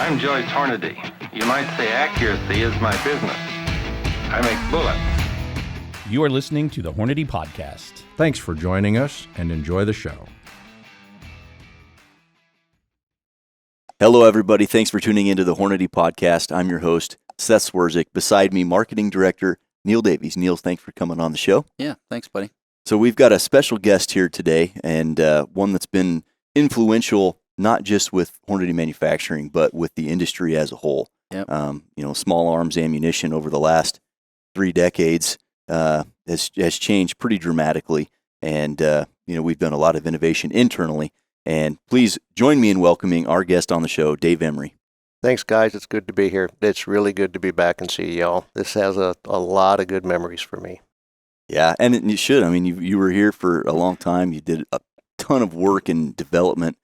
I'm Joyce Hornady. You might say accuracy is my business. I make bullets. You are listening to the Hornady Podcast. Thanks for joining us and enjoy the show. Hello, everybody. Thanks for tuning into the Hornady Podcast. I'm your host, Seth. Beside me, Marketing Director Neil Davies. Neil, thanks for coming on the show. Yeah, thanks, buddy. So we've got a special guest here today, and one that's been influential not just with Hornady manufacturing, but with the industry as a whole. Yep. Small arms ammunition over the last 3 decades has changed pretty dramatically, and we've done a lot of innovation internally. And please join me in welcoming our guest on the show, Dave Emery. Thanks, guys. It's good to be here. It's really good to be back and see y'all. This has a lot of good memories for me. Yeah, and you should. I mean, you were here for a long time. You did a ton of work and development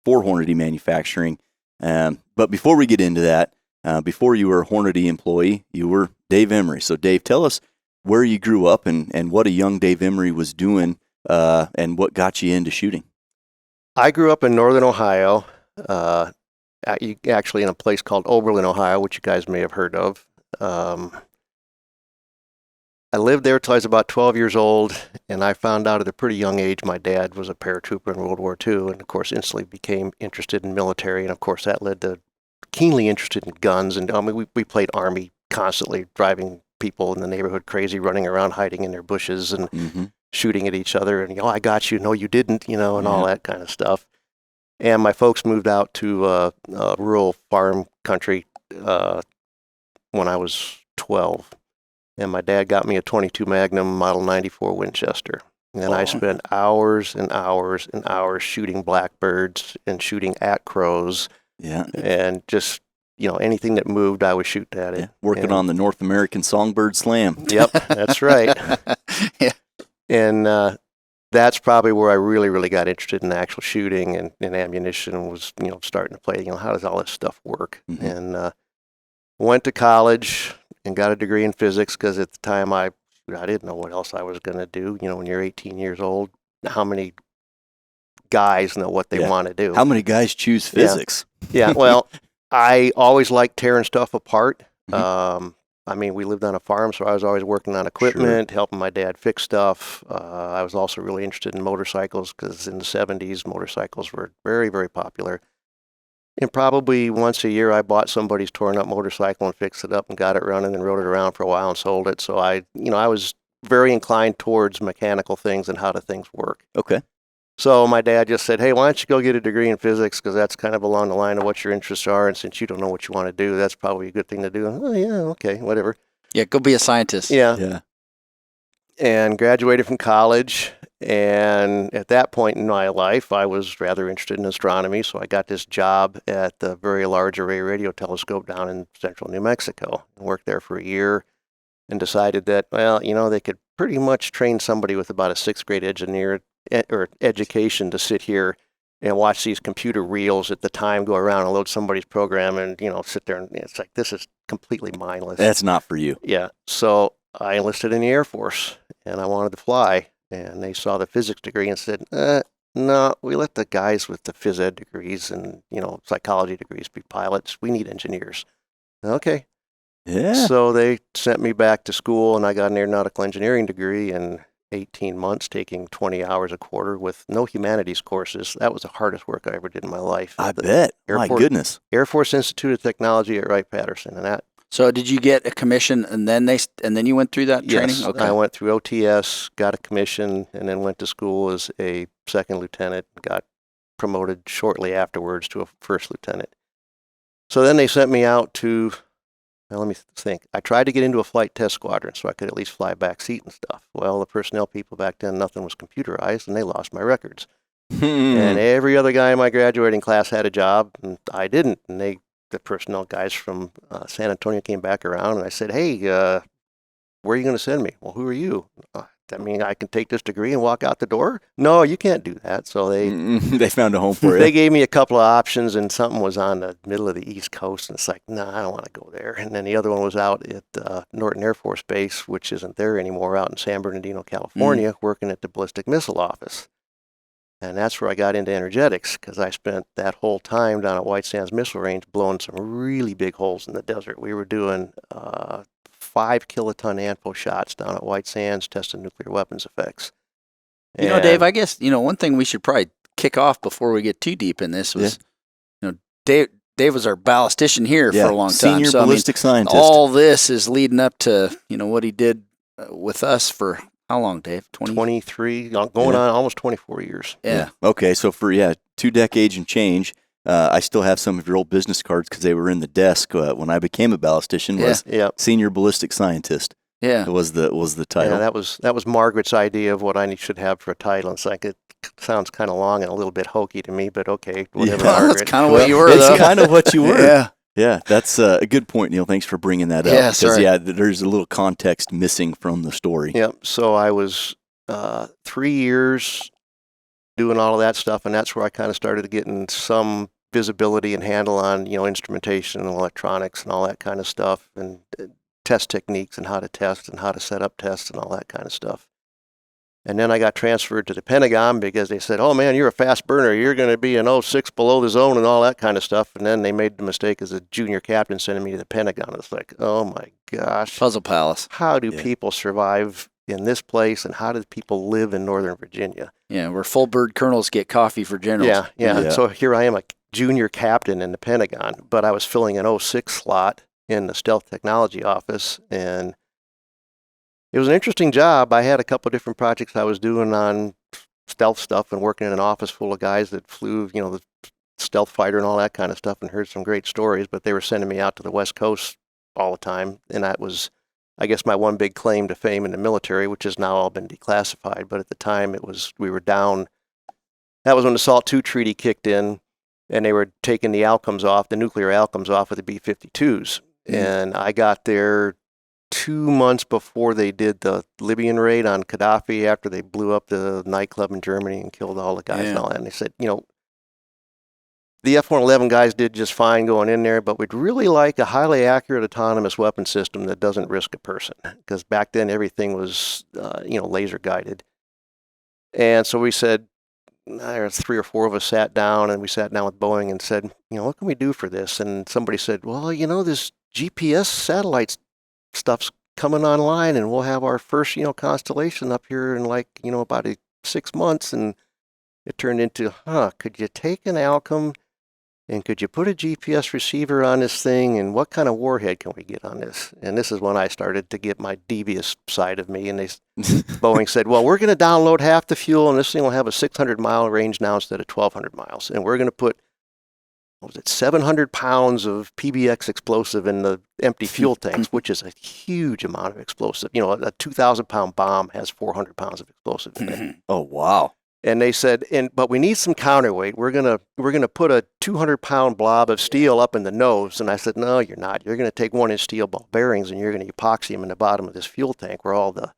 for Hornady manufacturing. But before we get into that, before you were a Hornady employee, you were Dave Emery. So, Dave, tell us where you grew up and what a young Dave Emery was doing and what got you into shooting. I grew up in northern Ohio, actually in a place called Oberlin, Ohio, which you guys may have heard of. I lived there till I was about 12 years old, and I found out at a pretty young age my dad was a paratrooper in World War II, and of course instantly became interested in military, and of course that led to keenly interested in guns, and we played Army constantly, driving people in the neighborhood crazy, running around hiding in their bushes and shooting at each other, and I got you, no you didn't, and all that kind of stuff. And my folks moved out to rural farm country when I was 12. And my dad got me a .22 Magnum Model 94 Winchester. And I spent hours and hours and hours shooting blackbirds and shooting at crows. Yeah. And just, anything that moved, I was shooting at it. Yeah. Working on the North American Songbird Slam. Yep, that's right. Yeah. And that's probably where I really, really got interested in actual shooting and ammunition, and was, starting to play, how does all this stuff work? Mm-hmm. And went to college and got a degree in physics, because at the time I didn't know what else I was going to do. When you're 18 years old, how many guys know what they want to do? How many guys choose physics? Yeah, well, I always liked tearing stuff apart. Mm-hmm. We lived on a farm, so I was always working on equipment, helping my dad fix stuff. I was also really interested in motorcycles, because in the 70s, motorcycles were very, very popular. And probably once a year, I bought somebody's torn up motorcycle and fixed it up and got it running and rode it around for a while and sold it. So I was very inclined towards mechanical things and how do things work. Okay. So my dad just said, hey, why don't you go get a degree in physics, because that's kind of along the line of what your interests are. And since you don't know what you want to do, that's probably a good thing to do. Oh, yeah, okay, whatever. Yeah, go be a scientist. Yeah. And graduated from college. And at that point in my life, I was rather interested in astronomy, so I got this job at the Very Large Array Radio Telescope down in central New Mexico. I worked there for a year and decided that, they could pretty much train somebody with about a 6th grade education to sit here and watch these computer reels at the time go around and load somebody's program and, sit there, and it's like, this is completely mindless. That's not for you. Yeah. So I enlisted in the Air Force, and I wanted to fly. And they saw the physics degree and said, no, we let the guys with the phys ed degrees and, psychology degrees be pilots. We need engineers. Okay. Yeah. So they sent me back to school, and I got an aeronautical engineering degree in 18 months, taking 20 hours a quarter with no humanities courses. That was the hardest work I ever did in my life. I bet. My goodness. Air Force Institute of Technology at Wright-Patterson, and that. So did you get a commission and then you went through that training? Yes, okay. I went through OTS, got a commission, and then went to school as a 2nd lieutenant, got promoted shortly afterwards to a 1st lieutenant. So then they sent me out to, let me think. I tried to get into a flight test squadron so I could at least fly back seat and stuff. Well, the personnel people back then, nothing was computerized, and they lost my records. And every other guy in my graduating class had a job, and I didn't. And the personnel guys from San Antonio came back around, and I said, hey, where are you going to send me? Well, who are you? That mean I can take this degree and walk out the door? No, you can't do that. So they found a home for you. They gave me a couple of options, and something was on the middle of the East Coast, and it's like, no, I don't want to go there. And then the other one was out at Norton Air Force Base, which isn't there anymore, out in San Bernardino, California, working at the ballistic missile office. And that's where I got into energetics, because I spent that whole time down at White Sands Missile Range blowing some really big holes in the desert. We were doing 5 kiloton ANFO shots down at White Sands, testing nuclear weapons effects. You know, Dave, I guess, one thing we should probably kick off before we get too deep in this was, Dave was our ballistician here for a long time. Senior Ballistic Scientist. All this is leading up to, what he did with us for how long, Dave? 23, going on almost 24 years. Yeah. Okay, so for 2 decades and change, I still have some of your old business cards because they were in the desk when I became a ballistician. Was Senior Ballistic Scientist. Yeah, was the title. Yeah, that was Margaret's idea of what I should have for a title. It's like, it sounds kind of long and a little bit hokey to me, but okay, whatever. That's kind of what you were. It's kind of what you were. Yeah, that's a good point, Neil. Thanks for bringing that up. Yeah, sorry. There's a little context missing from the story. Yep. So I was 3 years doing all of that stuff, and that's where I kind of started getting some visibility and handle on instrumentation and electronics and all that kind of stuff, and test techniques and how to test and how to set up tests and all that kind of stuff. And then I got transferred to the Pentagon because they said, oh man, you're a fast burner. You're going to be an 06 below the zone and all that kind of stuff. And then they made the mistake as a junior captain sending me to the Pentagon. It's like, oh my gosh. Puzzle Palace. How do people survive in this place, and how do people live in Northern Virginia? Yeah, where full bird colonels get coffee for generals. Yeah. So here I am, a junior captain in the Pentagon, but I was filling an 06 slot in the stealth technology office, and it was an interesting job. I had a couple of different projects I was doing on stealth stuff and working in an office full of guys that flew, the stealth fighter and all that kind of stuff, and heard some great stories, but they were sending me out to the West Coast all the time, and that was, I guess, my one big claim to fame in the military, which has now all been declassified, but at the time we were down. That was when the SALT II treaty kicked in, and they were taking the outcomes off, the nuclear outcomes off of the B-52s. And I got there 2 months before they did the Libyan raid on Gaddafi, after they blew up the nightclub in Germany and killed all the guys and all that. And they said, the F-111 guys did just fine going in there, but we'd really like a highly accurate autonomous weapon system that doesn't risk a person. Because back then everything was, laser guided. And so we said, 3 or 4 of us sat down, and we sat down with Boeing and said, what can we do for this? And somebody said, well, this GPS satellite stuff's coming online, and we'll have our first, constellation up here in about 6 months. And it turned into, could you take an outcome and could you put a GPS receiver on this thing, and what kind of warhead can we get on this? And this is when I started to get my devious side of me, and Boeing said, well, we're going to download half the fuel, and this thing will have a 600-mile range now instead of 1,200 miles. And we're going to put 700 pounds of PBX explosive in the empty fuel tanks, which is a huge amount of explosive. A 2,000-pound bomb has 400 pounds of explosive in it. Oh, wow. And they said, but we need some counterweight. We're gonna put a 200-pound blob of steel up in the nose. And I said, no, you're not. You're going to take 1-inch steel ball bearings, and you're going to epoxy them in the bottom of this fuel tank where all the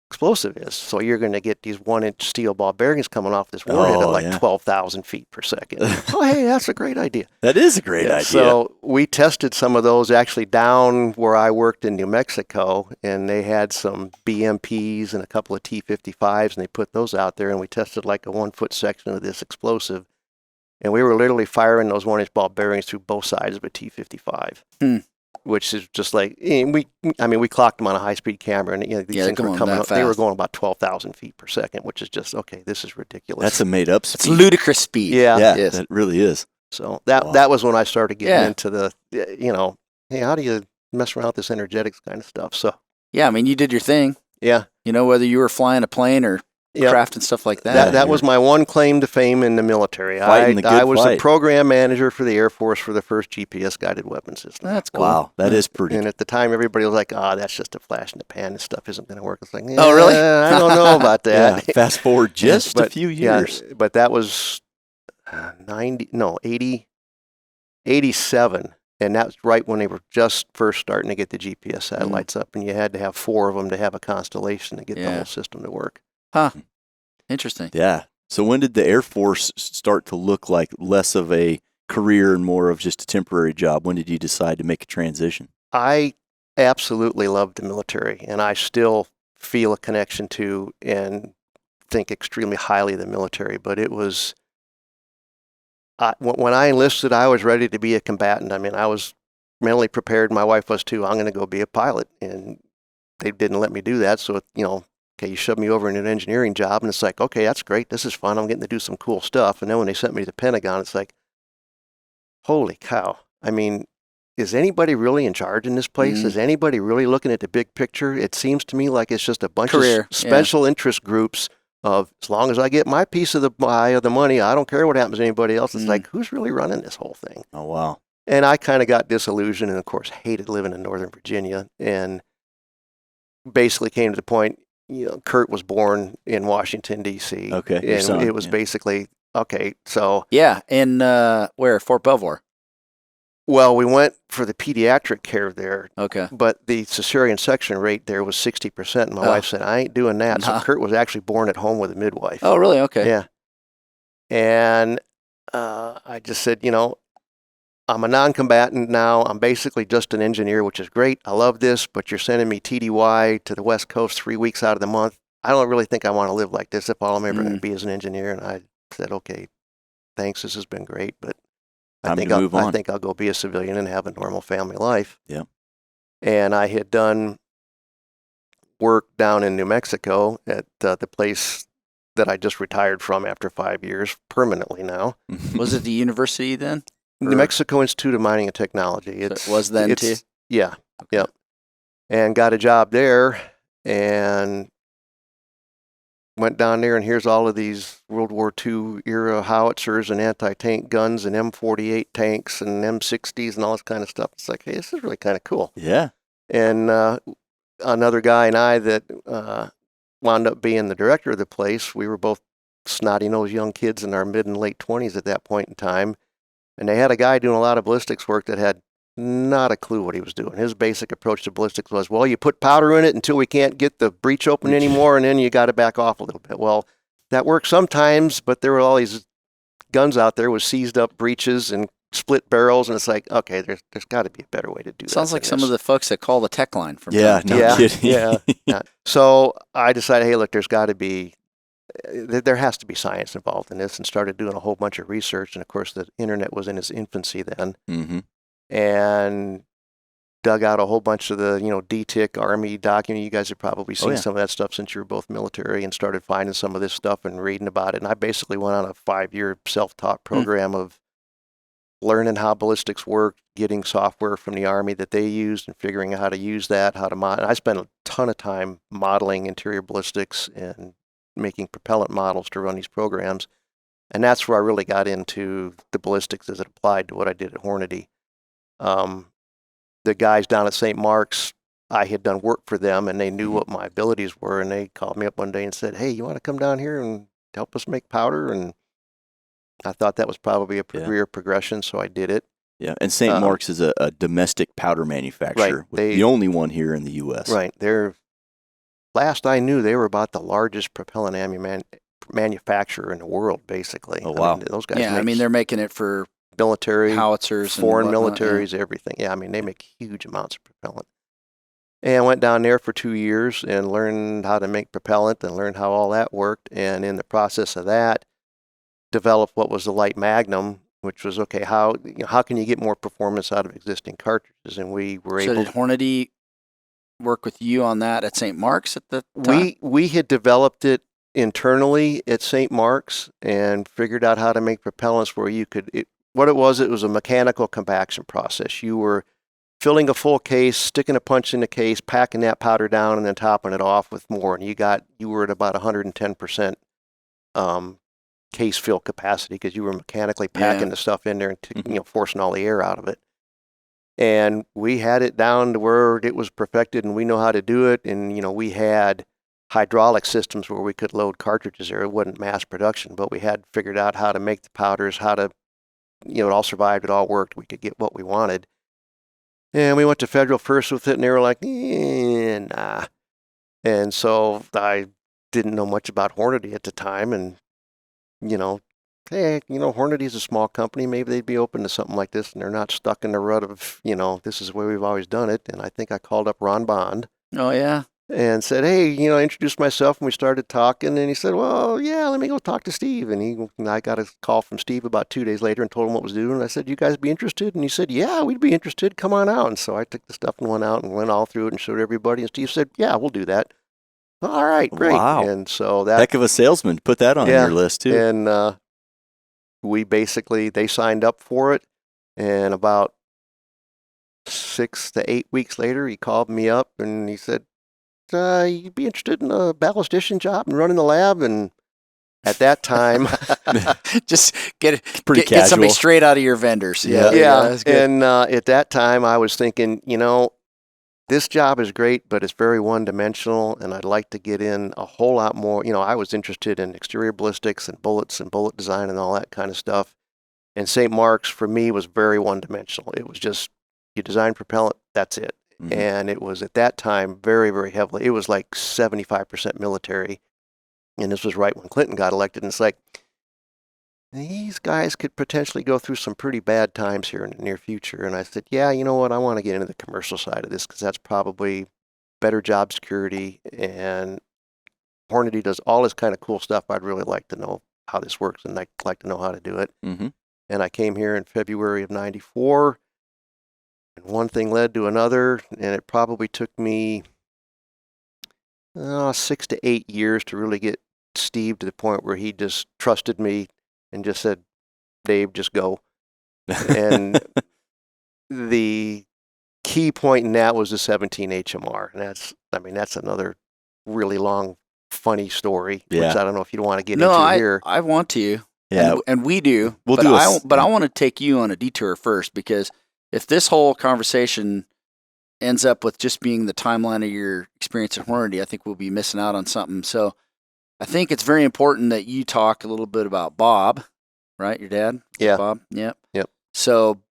explosive is. So you're going to get these 1-inch steel ball bearings coming off this warhead at 12,000 feet per second. Oh, hey, that's a great idea. That is a great idea. So we tested some of those actually down where I worked in New Mexico, and they had some BMPs and a couple of T-55s, and they put those out there, and we tested like a 1-foot section of this explosive. And we were literally firing those 1-inch ball bearings through both sides of a T-55. Which is just like, we clocked them on a high-speed camera, and these things were coming up. They were going about 12,000 feet per second, which is just, okay, this is ridiculous. That's a made-up speed. It's ludicrous speed. Yeah, yes. That really is. So that was when I started getting into the, hey, how do you mess around with this energetics kind of stuff? So yeah, you did your thing. Yeah. Whether you were flying a plane or craft and stuff like that. That was my one claim to fame in the military. I was the program manager for the Air Force for the first GPS-guided weapon system. That's cool. Wow, that is pretty. And at the time, everybody was like, that's just a flash in the pan. This stuff isn't going to work. It's like, oh, really? I don't know about that. Fast forward just a few years. Yeah, but that was 87. And that was right when they were just first starting to get the GPS satellites up. And you had to have 4 of them to have a constellation to get the whole system to work. Huh. Interesting. Yeah. So when did the Air Force start to look like less of a career and more of just a temporary job? When did you decide to make a transition? I absolutely loved the military, and I still feel a connection to and think extremely highly of the military, but it was, when I enlisted, I was ready to be a combatant. I mean, I was mentally prepared. My wife was too. I'm going to go be a pilot. And they didn't let me do that. So, okay, you shoved me over in an engineering job, and it's like, okay, that's great. This is fun. I'm getting to do some cool stuff. And then when they sent me to the Pentagon, it's like, holy cow. I mean, is anybody really in charge in this place? Is anybody really looking at the big picture? It seems to me like it's just a bunch of special interest groups of, as long as I get my piece of the pie of the money, I don't care what happens to anybody else. It's like, who's really running this whole thing? Oh, wow. And I kind of got disillusioned and, of course, hated living in Northern Virginia, and basically came to the point, Kurt was born in Washington, D.C. Okay. And it was basically, okay, so. Yeah, in where? Fort Belvoir. Well, we went for the pediatric care there. Okay. But the cesarean section rate there was 60%. And my wife said, I ain't doing that. So Kurt was actually born at home with a midwife. Oh, really? Okay. Yeah. And I just said, I'm a non-combatant now. I'm basically just an engineer, which is great. I love this, but you're sending me TDY to the West Coast 3 weeks out of the month. I don't really think I want to live like this if all I'm ever going to be is an engineer. And I said, okay, thanks. This has been great, but I think I'll go be a civilian and have a normal family life. Yeah. And I had done work down in New Mexico at the place that I just retired from after 5 years, permanently now. Was it the university then? New Mexico Institute of Mining and Technology. It was then too? Yeah. Okay. Yep. And got a job there and went down there, and here's all of these World War II era howitzers and anti-tank guns and M48 tanks and M60s and all this kind of stuff. It's like, hey, this is really kind of cool. Yeah. And another guy and I that wound up being the director of the place, we were both snotty-nosed young kids in our mid and late 20s at that point in time. And they had a guy doing a lot of ballistics work that had not a clue what he was doing. His basic approach to ballistics was, well, you put powder in it until we can't get the breech open anymore, and then you got to back off a little bit. Well, that worked sometimes, but there were all these guns out there with seized up breeches and split barrels, and it's like, okay, there's got to be a better way to do that. Sounds like some of the folks that call the tech line from kidding. Yeah. So I decided, hey, look, there has to be science involved in this, and started doing a whole bunch of research. And of course, the internet was in its infancy then. Mm-hmm. And dug out a whole bunch of the, DTIC Army document. You guys have probably seen some of that stuff since you were both military, and started finding some of this stuff and reading about it. And I basically went on a 5-year self-taught program of learning how ballistics work, getting software from the Army that they used, and figuring out how to use that, how to model. I spent a ton of time modeling interior ballistics and making propellant models to run these programs. And that's where I really got into the ballistics as it applied to what I did at Hornady. The guys down at St. Mark's, I had done work for them, and they knew what my abilities were, and they called me up one day and said, hey, you want to come down here and help us make powder? And I thought that was probably a career progression, so I did it. Yeah, and St. Mark's is a domestic powder manufacturer, right. The only one here in the U.S. Right. Last I knew, they were about the largest propellant manufacturer in the world, basically. Oh, wow. Those guys they're making it for military, howitzers, foreign and militaries, everything. Yeah, I mean, they make huge amounts of propellant. And I went down there for 2 years and learned how to make propellant and learned how all that worked. And in the process of that, developed what was the light magnum, which was, okay, how can you get more performance out of existing cartridges? And we were able. So did Hornady work with you on that at St. Mark's at the time? We had developed it internally at St. Mark's and figured out how to make propellants where you could. It was a mechanical compaction process. You were filling a full case, sticking a punch in the case, packing that powder down, and then topping it off with more. And you were at about 110% case fill capacity, because you were mechanically packing the stuff in there and forcing all the air out of it. And we had it down to where it was perfected, and we know how to do it. And we had hydraulic systems where we could load cartridges there. It wasn't mass production, but we had figured out how to make the powders, how to, it all survived, it all worked. We could get what we wanted. And we went to federal first with it, and they were like, nah. And so I didn't know much about Hornady at the time, and hey, Hornady's a small company. Maybe they'd be open to something like this, and they're not stuck in the rut of, this is the way we've always done it. And I think I called up Ron Bond. Oh, yeah. and said, hey, introduced myself, and we started talking, and he said, well, yeah, let me go talk to Steve. And I got a call from Steve about 2 days later and told him what was doing. And I said, you guys be interested? And he said, yeah, we'd be interested. Come on out. And so I took the stuff and went out and went all through it and showed everybody. And Steve said, yeah, we'll do that. All right, great. Wow. And so that Heck of a salesman. Put that on your list, too. And they signed up for it. And about 6 to 8 weeks later, he called me up and he said, you'd be interested in a ballistician job and running the lab? And at that time, just get Pretty get somebody casual. straight out of your vendors. yeah. that's good. And at that time, I was thinking, this job is great, but it's very one-dimensional, and I'd like to get in a whole lot more. I was interested in exterior ballistics and bullets and bullet design and all that kind of stuff. And St. Mark's, for me, was very one-dimensional. It was just, you design propellant, that's it. Mhm. And it was at that time very, very heavily. It was like 75% military. And this was right when Clinton got elected. And it's like, these guys could potentially go through some pretty bad times here in the near future. And I said, yeah, you know what? I want to get into the commercial side of this because that's probably better job security. And Hornady does all this kind of cool stuff. I'd really like to know how this works, and I'd like to know how to do it. Mm-hmm. And I came here in February of '94. And one thing led to another, and it probably took me 6 to 8 years to really get Steve to the point where he just trusted me and just said, Dave, just go. And the key point in that was the 17 HMR. And that's another really long, funny story, which I don't know if you want to get into here. I want to. Yeah. And we do. We'll but do I want to take you on a detour first, because if this whole conversation ends up with just being the timeline of your experience at Hornady, I think we'll be missing out on something. So I think it's very important that you talk a little bit about Bob, right? Your dad? Yeah. Bob? Yep. So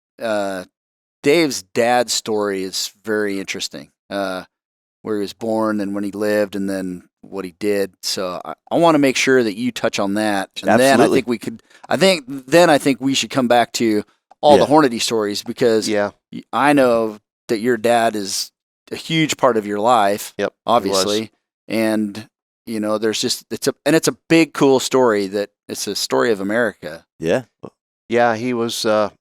Dave's dad's story is very interesting, where he was born and when he lived and then what he did. So I want to make sure that you touch on that. And Absolutely. then I think we should come back to all the Hornady stories, because I know that your dad is a huge part of your life, obviously. And, it's a big, cool story that it's a story of America. Yeah. Yeah, he was a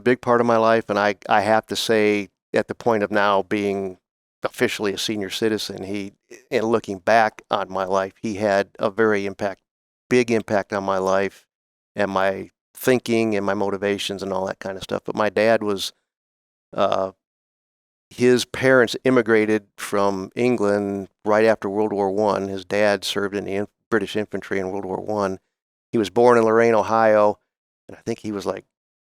big part of my life. And I have to say, at the point of now being officially a senior citizen, and looking back on my life, he had a big impact on my life and my thinking and my motivations and all that kind of stuff. But my dad was, his parents immigrated from England right after World War I. His dad served in the British infantry in World War I. He was born in Lorain, Ohio, and I think he was like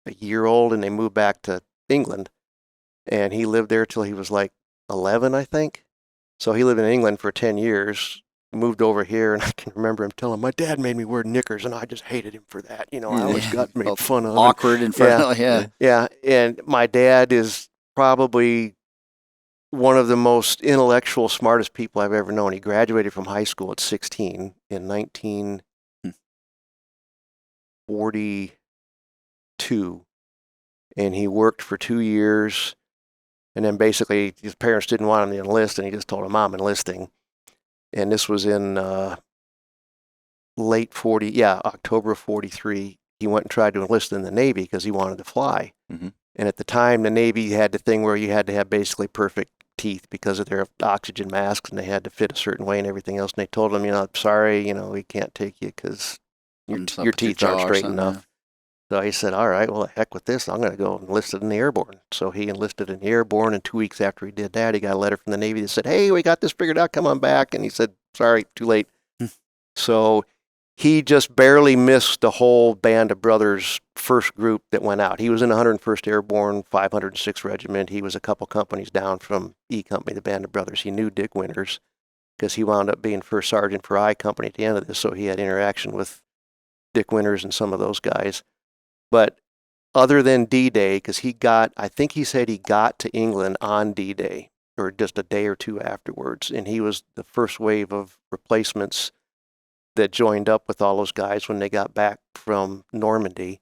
a year old, and they moved back to England. And he lived there till he was like 11, I think. So he lived in England for 10 years. Moved over here, and I can remember him telling my dad made me wear knickers, and I just hated him for that. I always got made fun of. Awkward in front of Yeah. And my dad is probably one of the most intellectual, smartest people I've ever known. He graduated from high school at 16 in 1942, and he worked for 2 years, and then basically his parents didn't want him to enlist, and he just told him, I'm enlisting. And this was in October of 43. He went and tried to enlist in the Navy because he wanted to fly. Mm-hmm. And at the time, the Navy had the thing where you had to have basically perfect teeth because of their oxygen masks, and they had to fit a certain way and everything else. And they told him, sorry, we can't take you because your teeth aren't straight enough. So he said, all right, well, heck with this. I'm going to go enlist in the airborne. So he enlisted in the airborne, and 2 weeks after he did that, he got a letter from the Navy that said, hey, we got this figured out. Come on back. And he said, sorry, too late. So he just barely missed the whole band of brothers first group that went out. He was in the 101st Airborne, 506th Regiment. He was a couple companies down from E Company, the band of brothers. He knew Dick Winters because he wound up being first sergeant for I Company at the end of this, so he had interaction with Dick Winters and some of those guys. But other than D-Day, because I think he said he got to England on D-Day, or just a day or two afterwards, and he was the first wave of replacements that joined up with all those guys when they got back from Normandy.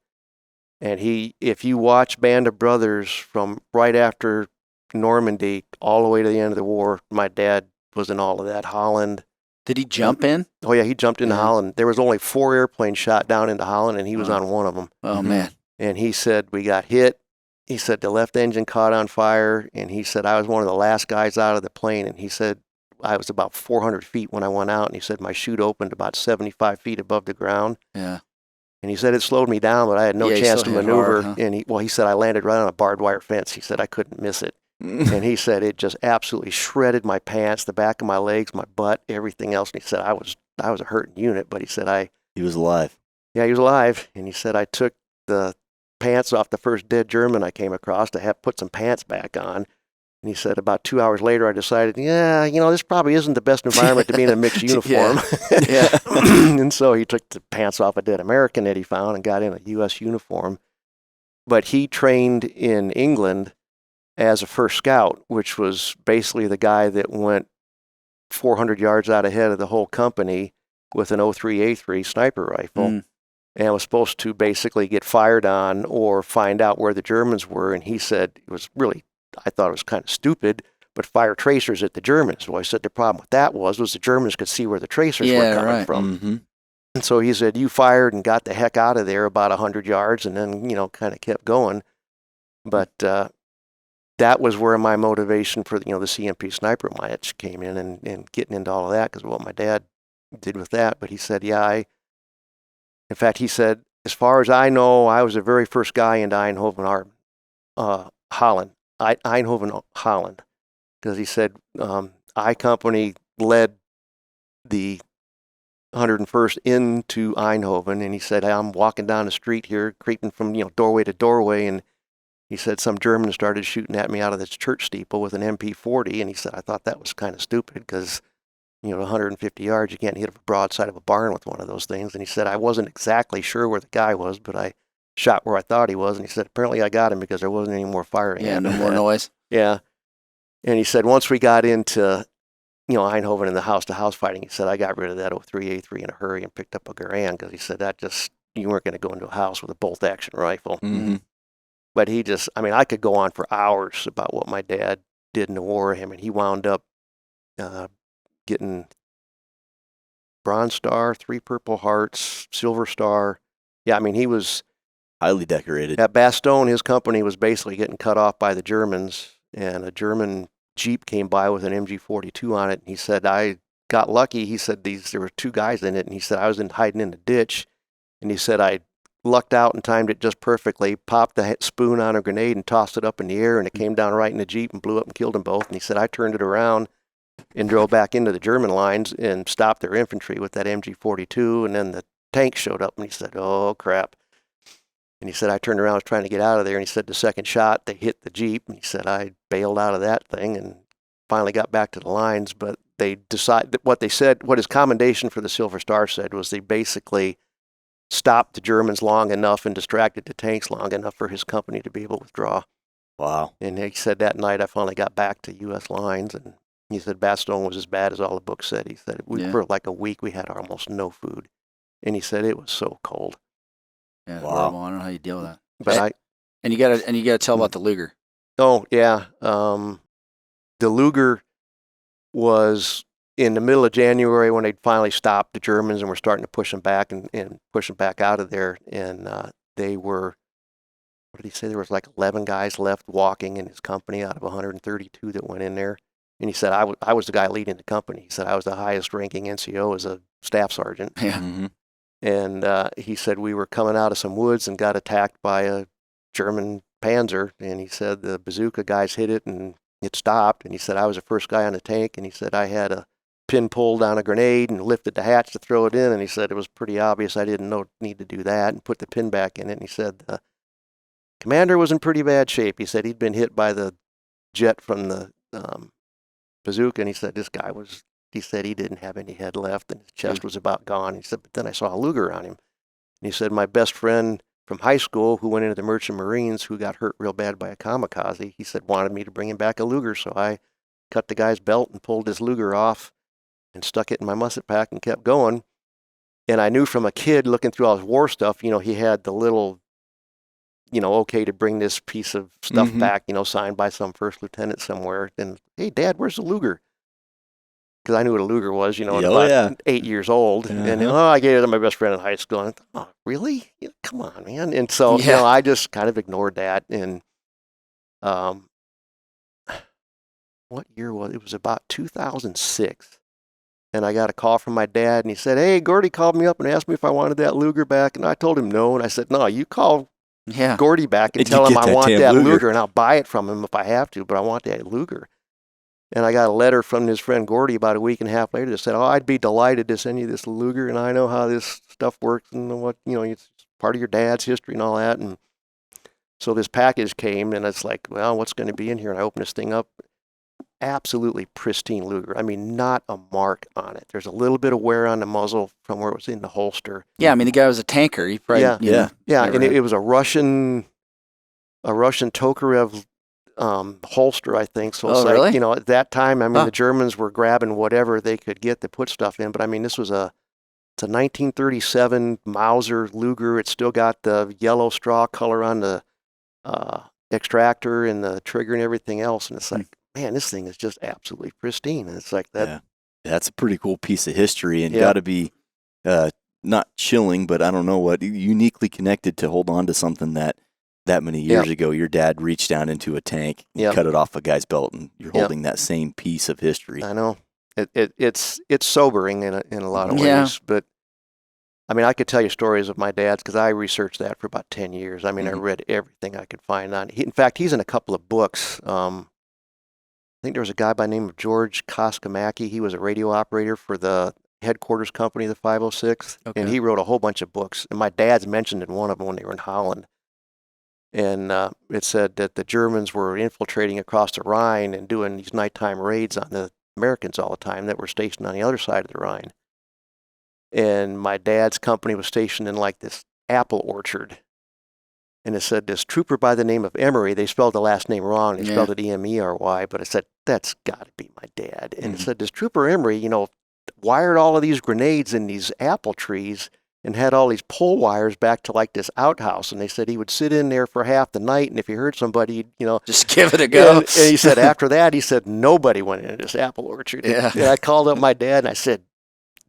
And if you watch Band of Brothers from right after Normandy all the way to the end of the war, my dad was in all of that. Holland. Did he jump in? Oh, yeah, he jumped into Holland. There was only 4 airplanes shot down into Holland, and he was on one of them. Oh, man. And he said, we got hit. He said, the left engine caught on fire. And he said, I was one of the last guys out of the plane. And he said, I was about 400 feet when I went out. And he said, my chute opened about 75 feet above the ground. Yeah. And he said, it slowed me down, but I had no chance to maneuver. Hard, huh? And he said, I landed right on a barbed wire fence. He said, I couldn't miss it. And he said, it just absolutely shredded my pants, the back of my legs, my butt, everything else. And he said, I was a hurting unit, but he said, He was alive. Yeah, he was alive. And he said, I took the pants off the first dead German I came across to have put some pants back on. And he said, about 2 hours later, I decided, this probably isn't the best environment to be in a mixed uniform. Yeah. And so he took the pants off a dead American that he found and got in a U.S. uniform. But he trained in England as a first scout, which was basically the guy that went 400 yards out ahead of the whole company with an 03A3 sniper rifle and was supposed to basically get fired on or find out where the Germans were. And he said it was really, I thought it was kind of stupid, but fire tracers at the Germans. Well, I said the problem with that was the Germans could see where the tracers were coming from. Mm-hmm. And so he said, you fired and got the heck out of there about 100 yards and then, kind of kept going. But that was where my motivation for, the CMP sniper match came in and getting into all of that because of what my dad did with that. But he said, in fact, he said, as far as I know, I was the very first guy into Eindhoven, Holland. Eindhoven, Holland. Because he said, I Company led the 101st into Eindhoven, and he said, I'm walking down the street here, creeping from, doorway to doorway, and he said some Germans started shooting at me out of this church steeple with an MP40, and he said, I thought that was kind of stupid because, 150 yards, you can't hit a broadside of a barn with one of those things. And he said, I wasn't exactly sure where the guy was, but I shot where I thought he was. And he said, apparently I got him because there wasn't any more firing. Yeah, no more noise. Yeah. And he said, once we got into, Eindhoven and the house-to-house fighting, he said, I got rid of that 03A3 in a hurry and picked up a Garand because he said you weren't going to go into a house with a bolt-action rifle. Mm-hmm. But I could go on for hours about what my dad did in the war. And he wound up getting Bronze Star, 3 Purple Hearts, Silver Star. Yeah, he was highly decorated. At Bastogne, his company was basically getting cut off by the Germans, and a German Jeep came by with an MG42 on it. And he said, I got lucky. He said there were 2 guys in it, and he said I was hiding in the ditch, and he said I lucked out and timed it just perfectly, popped the spoon on a grenade and tossed it up in the air, and it came down right in the Jeep and blew up and killed them both. And he said, I turned it around and drove back into the German lines and stopped their infantry with that MG42, and then the tank showed up, and he said, oh, crap. And he said, I turned around, was trying to get out of there, and he said the second shot, they hit the Jeep, and he said, I bailed out of that thing and finally got back to the lines, but they decided, what his commendation for the Silver Star said was they basically stopped the Germans long enough and distracted the tanks long enough for his company to be able to withdraw. Wow. And he said that night I finally got back to U.S. lines, and he said Bastogne was as bad as all the books said. He said for like a week we had almost no food, and he said it was so cold. Yeah, wow. I don't know how you deal with that. But you gotta tell about the Luger. Oh yeah, the Luger was in the middle of January when they'd finally stopped the Germans and were starting to push them back and push them back out of there. And they were, what did he say? There was like 11 guys left walking in his company out of 132 that went in there. And he said, I was the guy leading the company. He said, I was the highest ranking NCO as a staff sergeant. Yeah. Mm-hmm. And he said, we were coming out of some woods and got attacked by a German Panzer. And he said, the bazooka guys hit it and it stopped. And he said, I was the first guy on the tank. And he said, I had a pin pulled on a grenade and lifted the hatch to throw it in. And he said, it was pretty obvious I didn't need to do that, and put the pin back in it. And he said, the commander was in pretty bad shape. He said he'd been hit by the jet from the bazooka. And he said, he said he didn't have any head left and his chest was about gone. He said, but then I saw a Luger on him. And he said, my best friend from high school who went into the Merchant Marines, who got hurt real bad by a kamikaze, he said, wanted me to bring him back a Luger. So I cut the guy's belt and pulled his Luger off and stuck it in my musket pack and kept going. And I knew from a kid looking through all his war stuff, he had the little, okay to bring this piece of stuff back, signed by some first lieutenant somewhere. And, hey, Dad, where's the Luger? because I knew what a Luger was, at Oh, about yeah. 8 years old. And I gave it to my best friend in high school. And I thought, oh, really? Come on, man. And so, I just kind of ignored that. And what year was it? It was about 2006. And I got a call from my dad, and he said, hey, Gordy called me up and asked me if I wanted that Luger back. And I told him no. And I said, no, you call Gordy back and tell him I want that Luger, and I'll buy it from him if I have to, but I want that Luger. And I got a letter from his friend Gordy about a week and a half later that said, oh, I'd be delighted to send you this Luger, and I know how this stuff works and what, it's part of your dad's history and all that. And so this package came, and it's like, well, what's going to be in here? And I opened this thing up. Absolutely pristine Luger. I mean, not a mark on it. There's a little bit of wear on the muzzle from where it was in the holster. Yeah, I mean, the guy was a tanker. He probably, and it was a Russian Tokarev holster, I think. So it's really? Like, at that time, I mean, the Germans were grabbing whatever they could get to put stuff in. But I mean, it's a 1937 Mauser Luger. It's still got the yellow straw color on the extractor and the trigger and everything else. And it's like, man, this thing is just absolutely pristine. And it's like that. Yeah. That's a pretty cool piece of history, and got to be not chilling, but I don't know what, uniquely connected to hold on to something that many years ago your dad reached down into a tank and cut it off a guy's belt, and you're holding that same piece of history. I know. It's sobering in a lot of ways, but I mean, I could tell you stories of my dad's because I researched that for about 10 years. I mean, I read everything I could find on it. In fact, he's in a couple of books. I think there was a guy by the name of George Koskamaki. He was a radio operator for the headquarters company, the 506, and he wrote a whole bunch of books. And my dad's mentioned in one of them when they were in Holland. And it said that the Germans were infiltrating across the Rhine and doing these nighttime raids on the Americans all the time that were stationed on the other side of the Rhine. And my dad's company was stationed in like this apple orchard. And it said this trooper by the name of Emery, they spelled the last name wrong. They spelled it Emery, but I said, that's got to be my dad. And it said this trooper Emery, wired all of these grenades in these apple trees and had all these pole wires back to like this outhouse. And they said he would sit in there for half the night. And if he heard somebody, just give it a go. And he said after that, he said, nobody went into this apple orchard. Yeah. And I called up my dad and I said,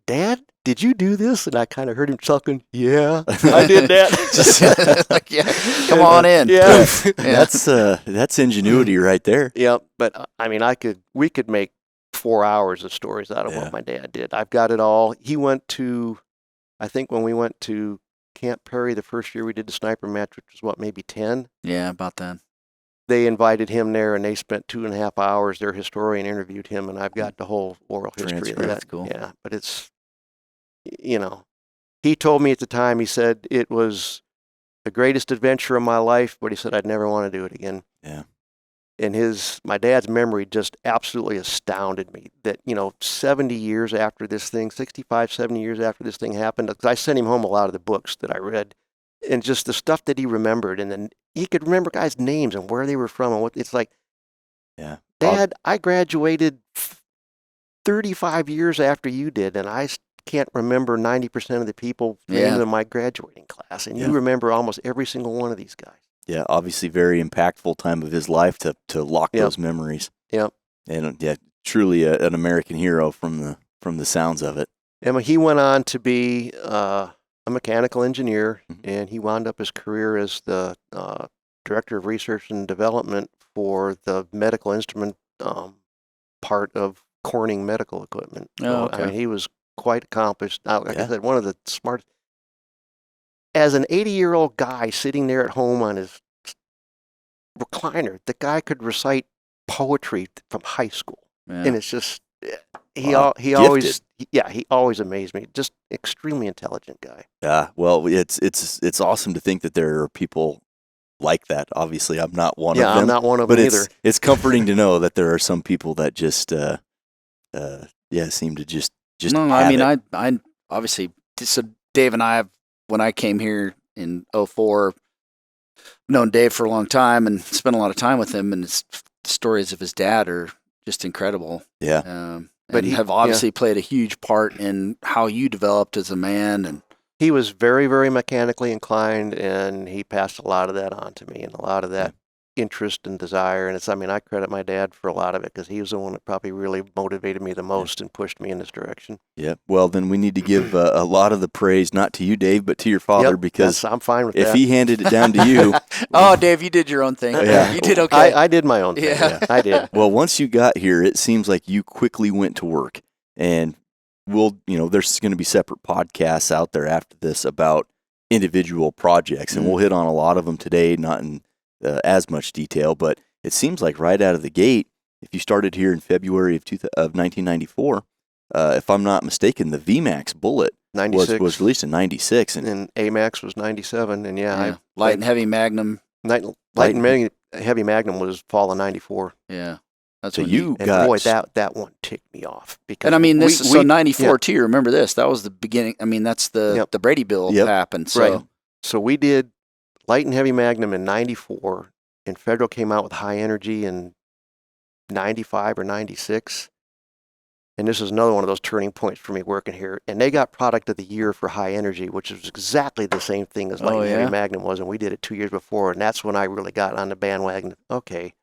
Dad, did you do this? And I kind of heard him chuckling. Yeah, I did that. Like, come on in. Yeah. That's ingenuity right there. Yeah, but I mean, we could make 4 hours of stories out of what my dad did. I've got it all. He went to, I think when we went to Camp Perry the first year we did the sniper match, which was maybe 10? Yeah, about then. They invited him there, and they spent 2.5 hours. Their historian interviewed him, and I've got the whole oral history of that. That's cool. Yeah, but it's, he told me at the time, he said it was the greatest adventure of my life, but he said I'd never want to do it again. Yeah. And my dad's memory just absolutely astounded me that, 70 years after this thing, 65, 70 years after this thing happened, because I sent him home a lot of the books that I read, and just the stuff that he remembered, and then he could remember guys' names and where they were from and what it's like. Yeah. Dad, I graduated 35 years after you did, and I can't remember 90% of the people named in my graduating class, and you remember almost every single one of these guys. Yeah, obviously very impactful time of his life to lock those memories. Yep. And truly an American hero from the sounds of it. And he went on to be a mechanical engineer, and he wound up his career as the director of research and development for the medical instrument part of Corning Medical Equipment. Oh, okay. I mean, he was quite accomplished. Like I said, one of the smartest. As an 80-year-old guy sitting there at home on his recliner, the guy could recite poetry from high school, and it's just he always amazed me. Just extremely intelligent guy. Yeah, well, it's awesome to think that there are people like that. Obviously, I'm not one of them. Yeah, I'm not one of them either. It's comforting to know that there are some people that just seem to just. No, I mean, I obviously, so Dave and I, when I came here in 2004, known Dave for a long time and spent a lot of time with him, and his stories of his dad are just incredible. Yeah. But he have obviously played a huge part in how you developed as a man. And he was very, very mechanically inclined, and he passed a lot of that on to me, and a lot of that interest and desire. And I credit my dad for a lot of it because he was the one that probably really motivated me the most and pushed me in this direction. Yeah. Well, then we need to give a lot of the praise, not to you, Dave, but to your father, because I'm fine with if that. he handed it down to you. Oh, Dave, you did your own thing. Yeah. You did okay. I did my own thing. Yeah. I did. Well, once you got here, it seems like you quickly went to work. And there's going to be separate podcasts out there after this about individual projects, and we'll hit on a lot of them today, not in as much detail, but it seems like right out of the gate, if you started here in February of 1994, if I'm not mistaken, the VMAX bullet 96 was released in 96. And AMAX was 97. And light and heavy Magnum. Light and heavy Magnum was fall of 94. Yeah. That's So when you And got boy, that one ticked me off. Because and I mean, this we 94 too. Remember this? That was the beginning. I mean, that's the Brady bill happened. So Right. So we did light and heavy Magnum in 94, and Federal came out with high energy in 95 or 96. And this is another one of those turning points for me working here. And they got product of the year for high energy, which is exactly the same thing as light and heavy Magnum was. And we did it 2 years before. And that's when I really got on the bandwagon. Okay.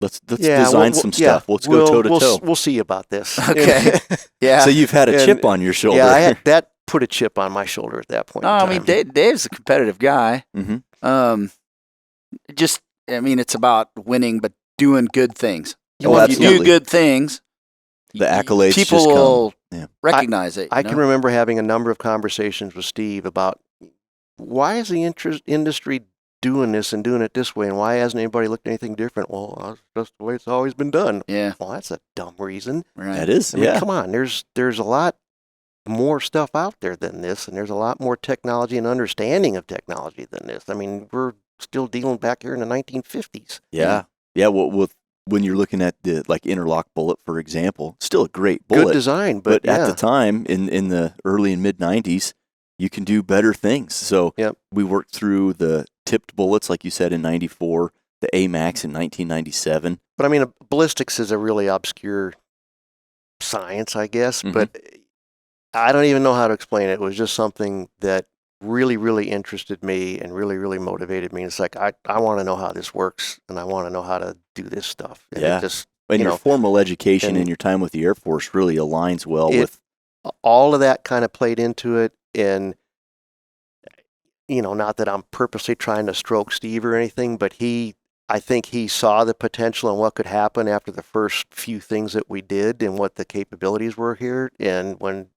Let's design some stuff. Let's go toe to toe. We'll see about this. Okay. Yeah. So you've had a chip on your shoulder. Yeah, that put a chip on my shoulder at that point. No, I mean, Dave's a competitive guy. Mm-hmm. It's about winning, but doing good things. Oh, If you do good things, the accolades people just come. will Yeah. recognize it. I can remember having a number of conversations with Steve about why is the industry doing this and doing it this way, and why hasn't anybody looked at anything different? Well, that's just the way it's always been done. Yeah. Well, that's a dumb reason. Right. That is, I mean, yeah. come on. There's a lot more stuff out there than this, and there's a lot more technology and understanding of technology than this. I mean, we're still dealing back here in the 1950s. Yeah. Well, when you're looking at the interlock bullet, for example, still a great bullet. Good design, but at the time, in the early and mid 90s, you can do better things. So we worked through the tipped bullets, like you said, in 94, the AMAX in 1997. But I mean, ballistics is a really obscure science, I guess, but I don't even know how to explain it. It was just something that really, really interested me and really, really motivated me. It's like, I want to know how this works, and I want to know how to do this stuff. And yeah. And your formal education and your time with the Air Force really aligns well with... All of that kind of played into it. And, not that I'm purposely trying to stroke Steve or anything, but I think he saw the potential and what could happen after the first few things that we did and what the capabilities were here. And when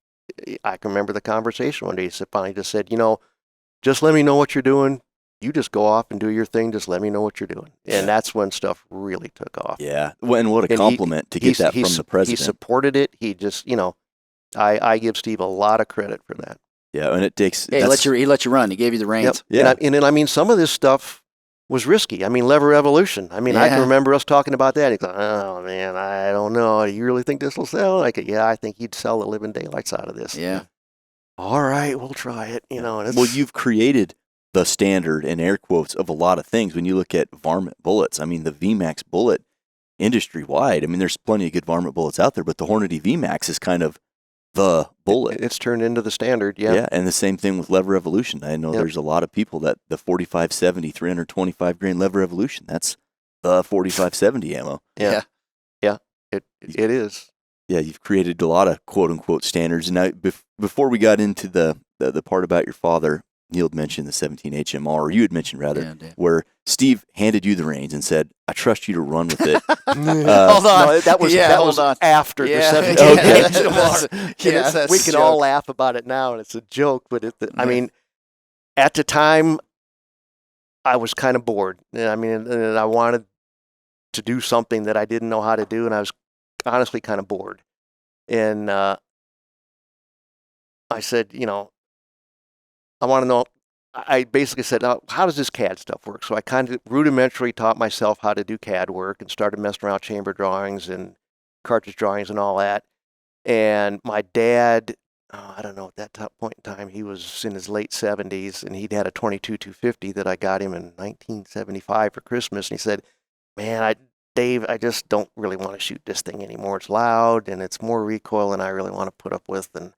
I can remember the conversation one day, he finally just said, just let me know what you're doing. You just go off and do your thing. Just let me know what you're doing. And that's when stuff really took off. Yeah. And what a compliment to get that from the president. He supported it. He just, I give Steve a lot of credit for that. Yeah, and it takes... he let you run. He gave you the reins. Yep. Yeah. And I mean, some of this stuff was risky. I mean, lever evolution. I mean, I can remember us talking about that. He's like, oh, man, I don't know. You really think this will sell? Like, yeah, I think he'd sell the living daylights out of this. Yeah. All right, we'll try it. Well, you've created the standard, in air quotes, of a lot of things. When you look at varmint bullets, I mean, the VMAX bullet industry-wide, I mean, there's plenty of good varmint bullets out there, but the Hornady VMAX is kind of the bullet. It's turned into the standard, yeah. Yeah, and the same thing with lever evolution. I know there's a lot of people that the 4570, 325 grain lever evolution, that's the 4570 ammo. Yeah. It is. Yeah, you've created a lot of quote-unquote standards. And now, before we got into the part about your father, Neil had mentioned the 17 HMR, or you had mentioned rather, where Steve handed you the reins and said, I trust you to run with it. Hold on. No, that was after the 17 HMR. We can all laugh about it now, and it's a joke, but I mean, at the time, I was kind of bored. I mean, and I wanted to do something that I didn't know how to do, and I was honestly kind of bored. And I said, I want to know, I basically said, how does this CAD stuff work? So I kind of rudimentarily taught myself how to do CAD work and started messing around chamber drawings and cartridge drawings and all that. And my dad, I don't know, at that point in time, he was in his late 70s, and he'd had a 22-250 that I got him in 1975 for Christmas. And he said, man, Dave, I just don't really want to shoot this thing anymore. It's loud, and it's more recoil than I really want to put up with. And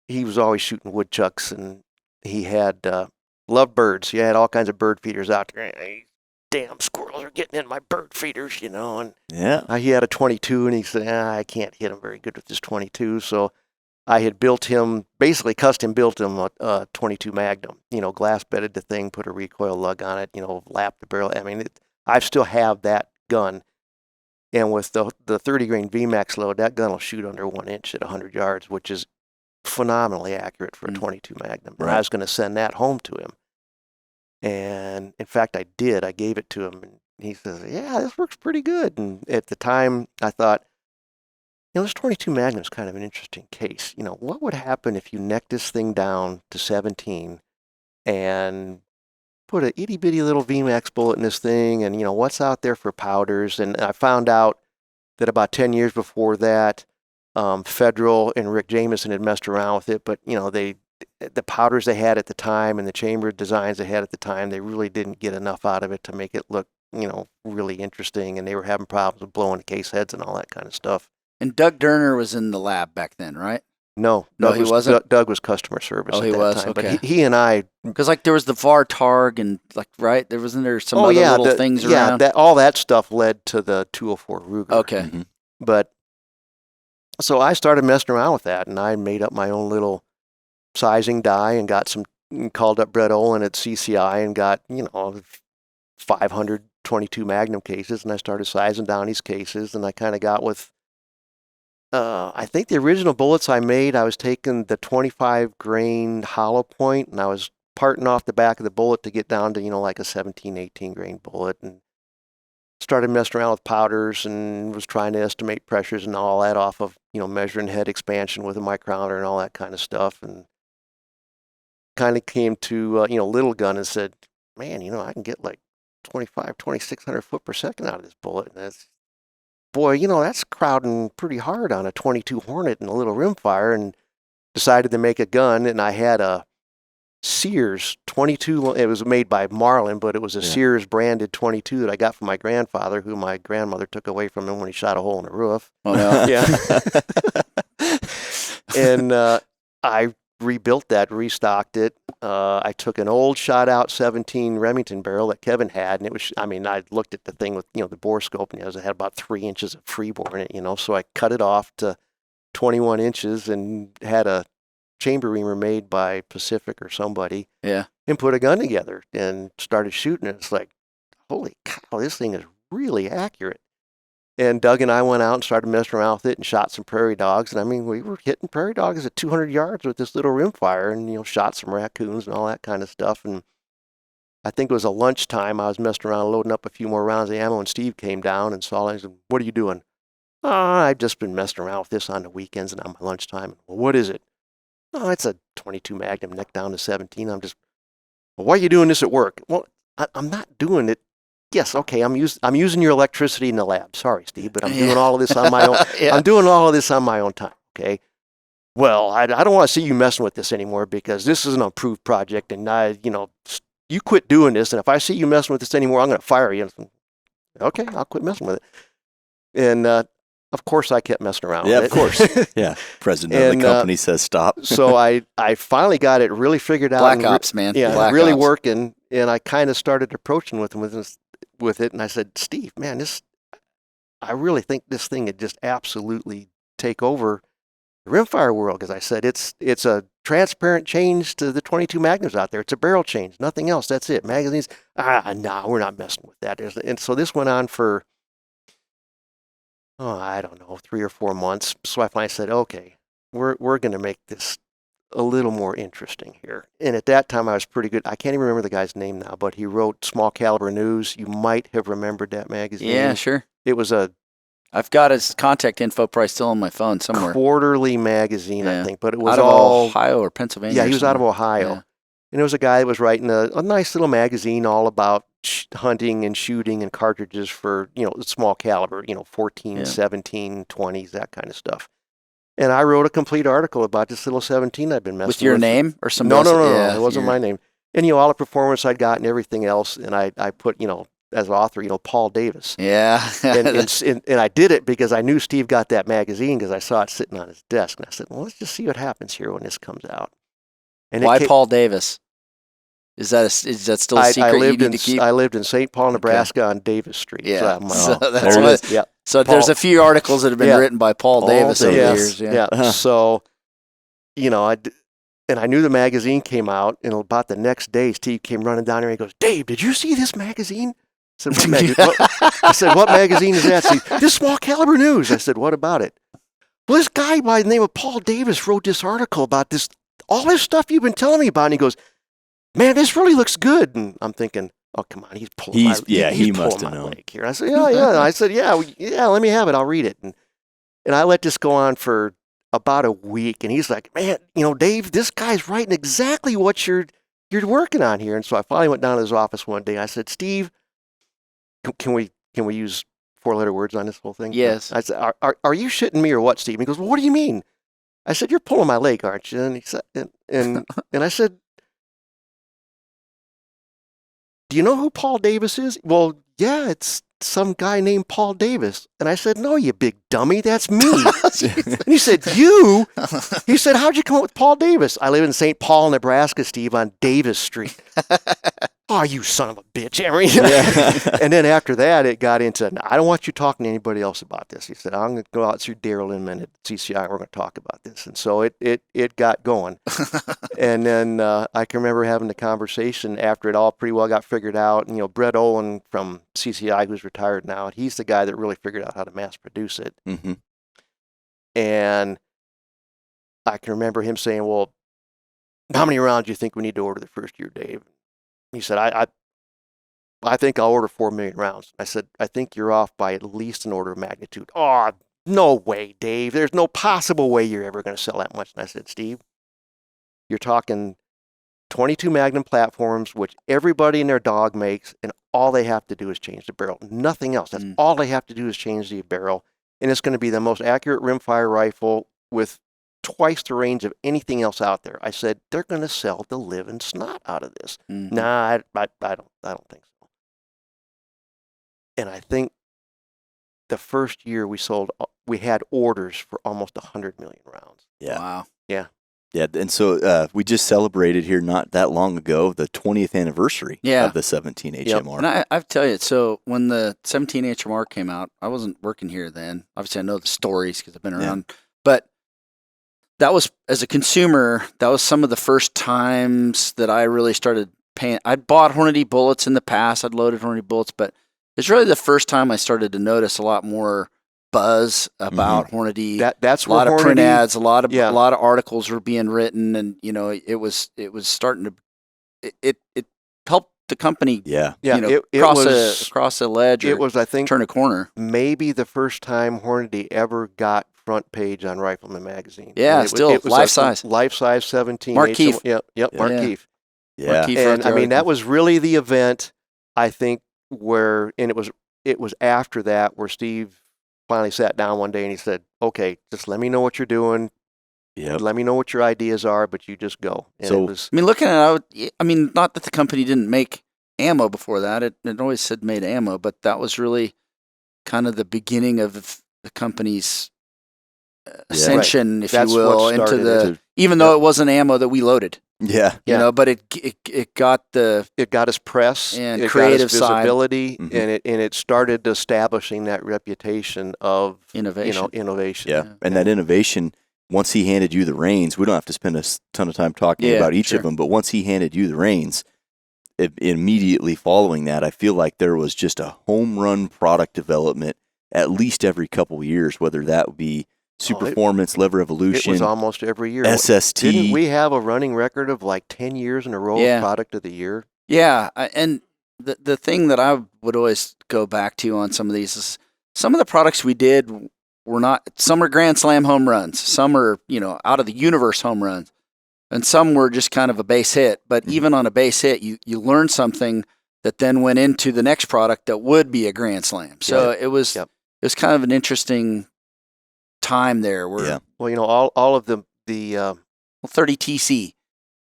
he was always shooting woodchucks, and he had loved birds. He had all kinds of bird feeders out there. He damn squirrels are getting in my bird feeders, you know. And he had a 22, and he said, I can't hit him very good with this 22. So I had basically custom built him a 22 Magnum, you know, glass bedded the thing, put a recoil lug on it, you know, lapped the barrel. I mean, I still have that gun. And with the 30 grain VMAX load, that gun will shoot under 1 inch at 100 yards, which is phenomenally accurate for a 22 Magnum. And I was going to send that home to him. And in fact, I did. I gave it to him, and he says, yeah, this works pretty good. And at the time, I thought, you know, this 22 Magnum is kind of an interesting case. You know, what would happen if you necked this thing down to 17 and put an itty bitty little VMAX bullet in this thing, and, you know, what's out there for powders? And I found out that about 10 years before that, Federal and Rick Jameson had messed around with it, but, you know, the powders they had at the time and the chamber designs they had at the time, they really didn't get enough out of it to make it look, you know, really interesting, and they were having problems with blowing the case heads and all that kind of stuff. And Doug Durner was in the lab back then, right? No, he wasn't. Doug was customer service. Oh, at he that was. time. Okay. But he and I, because like there was the VAR Targ and like right there some other little things around. Yeah, all that stuff led to the 204 Ruger. Okay. Mm-hmm. But so I started messing around with that, and I made up my own little sizing die and called up Brett Olin at CCI and got, you know, 500 22 Magnum cases, and I started sizing down these cases, and I kind of got with, I think the original bullets I made, I was taking the 25 grain hollow point, and I was parting off the back of the bullet to get down to, you know, like a 17, 18 grain bullet, and started messing around with powders and was trying to estimate pressures and all that off of, you know, measuring head expansion with a micrometer and all that kind of stuff, and kind of came to, you know, little gun and said, man, you know, I can get like 2,600 foot per second out of this bullet. And that's, boy, you know, that's crowding pretty hard on a 22 Hornet and a little rimfire, and decided to make a gun. And I had a Sears 22, it was made by Marlin, but it was a Sears branded 22 that I got from my grandfather, who my grandmother took away from him when he shot a hole in the roof. Oh, no. Yeah. And I rebuilt that, restocked it. I took an old shot out 17 Remington barrel that Kevin had, and it was, I mean, I looked at the thing with, you know, the bore scope, and it had about 3 inches of free bore in it, you know, so I cut it off to 21 inches and had a chamber reamer made by Pacific or somebody, and put a gun together and started shooting it. It's like, holy cow, this thing is really accurate. And Doug and I went out and started messing around with it and shot some prairie dogs. And I mean, we were hitting prairie dogs at 200 yards with this little rimfire, and, you know, shot some raccoons and all that kind of stuff. And I think it was a lunchtime. I was messing around, loading up a few more rounds of ammo, and Steve came down and saw it and said, what are you doing? I've just been messing around with this on the weekends and on my lunchtime. Well, what is it? Oh, it's a 22 Magnum neck down to 17. I'm just, well, why are you doing this at work? Well, I'm not doing it. Yes, okay, I'm using your electricity in the lab. Sorry, Steve, but I'm doing all of this on my own. I'm doing all of this on my own time, okay? Well, I don't want to see you messing with this anymore, because this is an approved project, and you quit doing this, and if I see you messing with this anymore, I'm going to fire you. Okay, I'll quit messing with it. And of course, I kept messing around with it. Yeah, of course. Yeah, president of the company says stop. So I finally got it really figured out. Black Ops, man. Yeah, Black really Ops. working, and I kind of started approaching with it, and I said, Steve, man, I really think this thing would just absolutely take over the rimfire world, because I said it's a transparent change to the 22 Magnums out there. It's a barrel change, nothing else. That's it. Magazines, no, we're not messing with that. And so this went on for, I don't know, 3 or 4 months. So I finally said, okay, we're going to make this a little more interesting here. And at that time, I was pretty good. I can't even remember the guy's name now, but he wrote Small Caliber News. You might have remembered that magazine. Yeah, sure. It was I've got his contact info probably still on my phone somewhere. Quarterly magazine, I think, but it was out of all Ohio or Pennsylvania. Yeah, he was out of Ohio. Yeah. And it was a guy that was writing a nice little magazine all about hunting and shooting and cartridges for, small caliber, 14, 17, 20s, that kind of stuff. And I wrote a complete article about this little 17 I'd been messing with. With your name or somebody else? No, it wasn't my name. And, all the performance I'd got and everything else, and I put, as an author, Paul Davis. Yeah. and I did it because I knew Steve got that magazine because I saw it sitting on his desk. And I said, well, let's just see what happens here when this comes out. And why Paul Davis? Is that still a secret you need to keep? I lived in St. Paul, Nebraska on Davis Street. Yeah. So that's what. Yeah. So Paul, there's a few articles that have been written by Paul Davis over the years. Yeah. So, I knew the magazine came out, and about the next day, Steve came running down here and he goes, "Dave, did you see this magazine?" I said, "What magazine is that?" Steve, "This Small Caliber News." I said, "What about it?" "Well, this guy by the name of Paul Davis wrote this article about this, all this stuff you've been telling me about." And he goes, "Man, this really looks good." And I'm thinking, "Oh, come on, he's pulling he pulling must my have known. leg here." I said, "Yeah." I said, "Yeah, let me have it. I'll read it." And I let this go on for about a week, and he's like, "Man, Dave, this guy's writing exactly what you're working on here." And so I finally went down to his office one day. I said, "Steve, can we use 4-letter words on this whole thing?" Yes. I said, "Are you shitting me or what, Steve?" He goes, "Well, what do you mean?" I said, "You're pulling my leg, aren't you?" And he said, and I said, "Do you know who Paul Davis is?" "Well, yeah, it's some guy named Paul Davis." And I said, "No, you big dummy, that's me." And he said, "You?" He said, "How'd you come up with Paul Davis?" "I live in St. Paul, Nebraska, Steve, on Davis Street." "Oh, you son of a bitch, Emery." And then after that, it got into, "I don't want you talking to anybody else about this." He said, "I'm going to go out through Daryl Inman at CCI, and we're going to talk about this." And so it got going. And then I can remember having the conversation after it all pretty well got figured out. And, Brett Olin from CCI, who's retired now, he's the guy that really figured out how to mass produce it. Mm-hmm. And I can remember him saying, "Well, how many rounds do you think we need to order the first year, Dave?" He said, I think I'll order 4 million rounds. I said, "I think you're off by at least an order of magnitude." "Oh, no way, Dave. There's no possible way you're ever going to sell that much." And I said, "Steve, you're talking 22 Magnum platforms, which everybody and their dog makes, and all they have to do is change the barrel. Nothing else. That's all they have to do is change the barrel. And it's going to be the most accurate rimfire rifle with twice the range of anything else out there." I said, "They're going to sell the living snot out of this." Mm-hmm. "Nah, I don't think so." And I think the first year we had orders for almost 100 million rounds. Yeah. Wow. Yeah. Yeah, and so we just celebrated here not that long ago the 20th anniversary of the 17 HMR. And I tell you, so when the 17 HMR came out, I wasn't working here then. Obviously, I know the stories because I've been around. But that was, as a consumer, that was some of the first times that I really started paying. I'd bought Hornady bullets in the past. I'd loaded Hornady bullets, but it's really the first time I started to notice a lot more buzz about Hornady. That's a lot of print Hornady, ads, a lot of articles were being written, and it was starting to it helped the company cross a ledge. It was, I think, turn a corner. Maybe the first time Hornady ever got front page on Rifleman magazine. Yeah, it was life size 17. Mark Keefe. Yep, Mark Keefe. Yeah, Mark Keefe and I mean that was really the event. I think it was after that where Steve finally sat down one day and he said, "Okay, just let me know what you're doing. Let me know what your ideas are, but you just go." And so, looking at it, not that the company didn't make ammo before that. It always said made ammo, but that was really kind of the beginning of the company's ascension, if you will, into the. Even though it wasn't ammo that we loaded. But it got his press and it creative got his visibility, side. and it started establishing that reputation of innovation. Innovation. And that innovation. Once he handed you the reins, we don't have to spend a ton of time talking about each of them, but once he handed you the reins, immediately following that, I feel like there was just a home run product development at least every couple of years, whether that would be Superformance, Lever Evolution. It was almost every year. SST. Didn't we have a running record of like 10 years in a row of product of the year? Yeah, and the thing that I would always go back to on some of these is some of the products we did were not, some are Grand Slam home runs, some are, out of the universe home runs, and some were just kind of a base hit. But even on a base hit, you learn something that then went into the next product that would be a Grand Slam. So it was kind of an interesting time there where all of the 30 TC.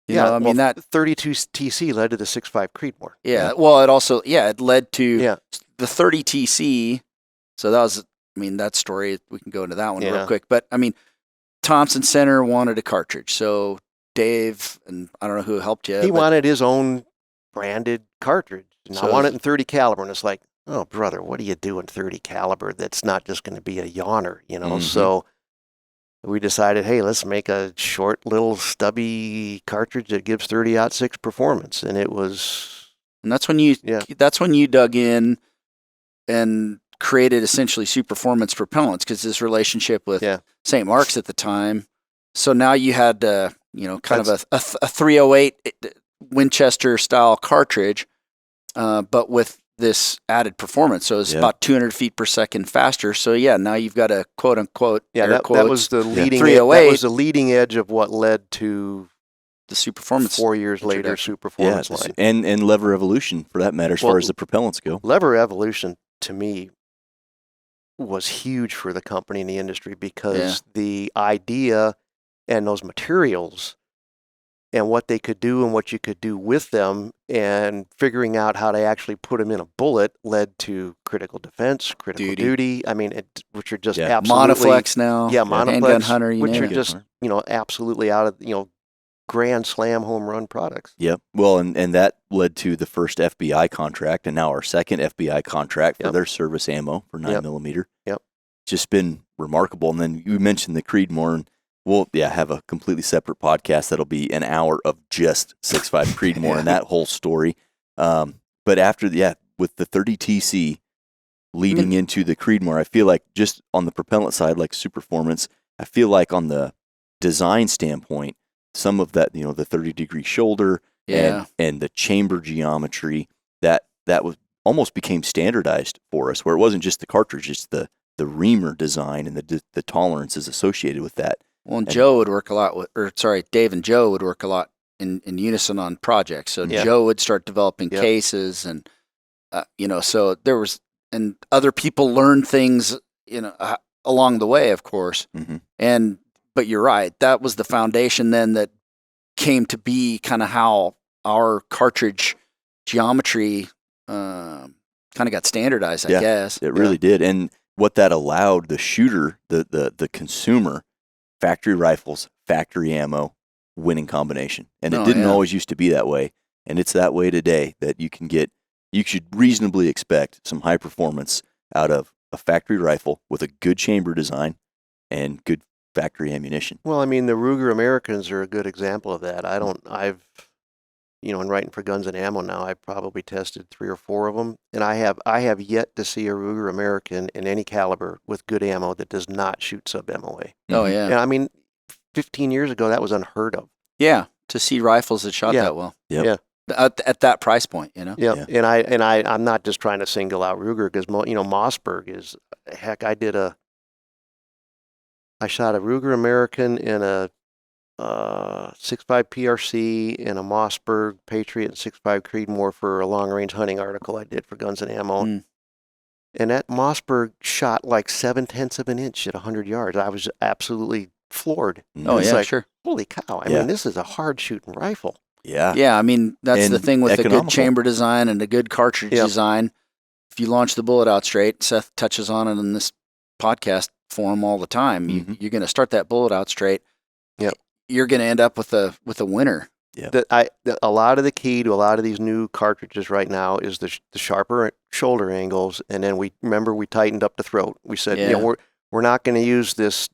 That 32 TC led to the 6.5 Creedmoor. Yeah. Well, it also it led to the 30 TC. So that was that story, we can go into that one real quick. But Thompson Center wanted a cartridge. So Dave, and I don't know who helped you. He wanted his own branded cartridge. And I want it in 30 caliber. And it's like, oh, brother, what do you do in 30 caliber that's not just going to be a yawner, you know? So we decided, hey, let's make a short, little, stubby cartridge that gives 30-06 performance. And it was... And that's when you dug in and created essentially Superformance propellants, because this relationship with St. Mark's at the time. So now you had, kind of a 308 Winchester style cartridge, but with this added performance. So it's about 200 feet per second faster. So now you've got a quote unquote, that was the leading 308. That was the leading edge of what led to the Superformance 4 years later Superformance line. And lever evolution for that matter, as far as the propellants go. Lever evolution to me was huge for the company and the industry, because the idea and those materials and what they could do and what you could do with them, and figuring out how to actually put them in a bullet, led to critical defense, critical duty. I mean, which are just absolutely... Monoflex now. Yeah, Monoflex. Handgun hunter, which are just, absolutely out of, grand slam home run products. Yep. Well, and that led to the first FBI contract, and now our second FBI contract for their service ammo for 9mm. Yep. Just been remarkable. And then you mentioned the Creedmoor, and we'll have a completely separate podcast that'll be an hour of just 6.5 Creedmoor and that whole story. But after with the 30TC leading into the Creedmoor, I feel like just on the propellant side, like Superformance, I feel like on the design standpoint, some of that, the 30-degree shoulder and the chamber geometry, that was almost became standardized for us, where it wasn't just the cartridge, it's the reamer design and the tolerances associated with that. Well, and Joe would work a lot Dave and Joe would work a lot in unison on projects. So Joe would start developing cases, and so there was, and other people learned things, along the way, of course. But you're right, that was the foundation then that came to be kind of how our cartridge geometry kind of got standardized, I guess. It really did. And what that allowed the shooter, the consumer, factory rifles, factory ammo, winning combination. And it didn't always used to be that way. And it's that way today, that you should reasonably expect some high performance out of a factory rifle with a good chamber design and good factory ammunition. Well, I mean, the Ruger Americans are a good example of that. In writing for Guns and Ammo now, I've probably tested 3 or 4 of them, and I have yet to see a Ruger American in any caliber with good ammo that does not shoot sub-MOA. Oh, yeah. And I mean, 15 years ago, that was unheard of. Yeah, to see rifles that shot that well. Yep. Yeah. At that price point, Yeah. And I'm not just trying to single out Ruger, because Mossberg is, heck, I shot a Ruger American in a 6.5 PRC and a Mossberg Patriot and 6.5 Creedmoor for a long-range hunting article I did for Guns and Ammo. And that Mossberg shot like 0.7 of an inch at 100 yards. I was absolutely floored. Oh, yeah, sure. Holy cow. I mean, this is a hard-shooting rifle. Yeah. Yeah, I mean, that's And the thing with a economical. good chamber design and a good cartridge design. If you launch the bullet out straight, Seth touches on it in this podcast forum all the time. You're going to start that bullet out straight. Yep. You're going to end up with a winner. Yeah. A lot of the key to a lot of these new cartridges right now is the sharper shoulder angles, and then we tightened up the throat. We said, we're not going to use this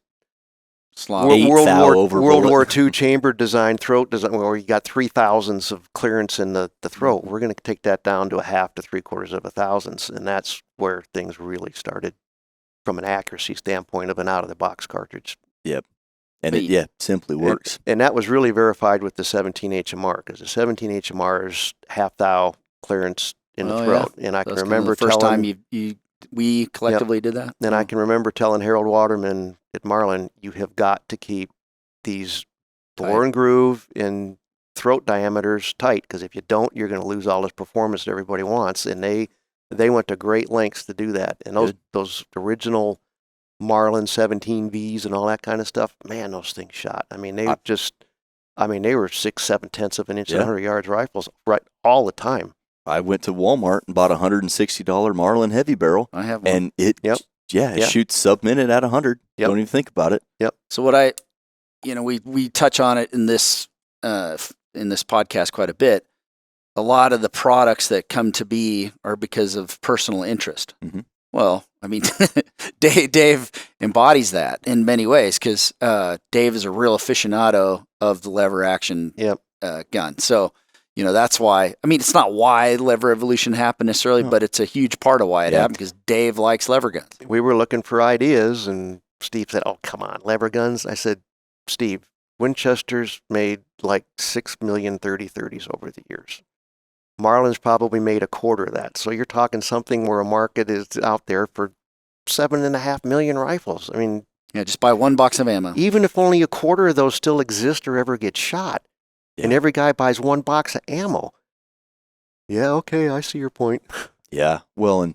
World War II chamber design, throat design, where you got 3/1000ths of clearance in the throat. We're going to take that down to 1/2 to 3/4 of a thousandths, and that's where things really started from an accuracy standpoint of an out-of-the-box cartridge. Yep. And it simply works. And that was really verified with the 17 HMR, because the 17 HMR is 1/2 thou clearance in the throat. Yeah. And I can remember the first time we collectively did that. And I can remember telling Harold Waterman at Marlin, you have got to keep these bore and groove and throat diameters tight, because if you don't, you're going to lose all this performance that everybody wants. And they went to great lengths to do that. And those original Marlin 17Vs and all that kind of stuff, man, those things shot. I mean, they were 6/7 of an inch at 100 yards rifles right all the time. I went to Walmart and bought a $160 Marlin heavy barrel. I have one. And it shoots sub-minute at 100. Don't even think about it. Yep. So what we touch on it in this podcast quite a bit. a lot of the products that come to be are because of personal interest. Mm-hmm. Well, I mean, Dave embodies that in many ways because Dave is a real aficionado of the lever action gun. So, that's why. I mean, it's not why lever evolution happened necessarily, but it's a huge part of why it happened because Dave likes lever guns. We were looking for ideas, and Steve said, "Oh, come on, lever guns." I said, "Steve, Winchester's made like 6 million 30-30s over the years. Marlin's probably made a quarter of that. So you're talking something where a market is out there for 7.5 million rifles. I mean, just buy one box of ammo. Even if only a quarter of those still exist or ever get shot, and every guy buys one box of ammo. Yeah, okay, I see your point. Yeah, well, and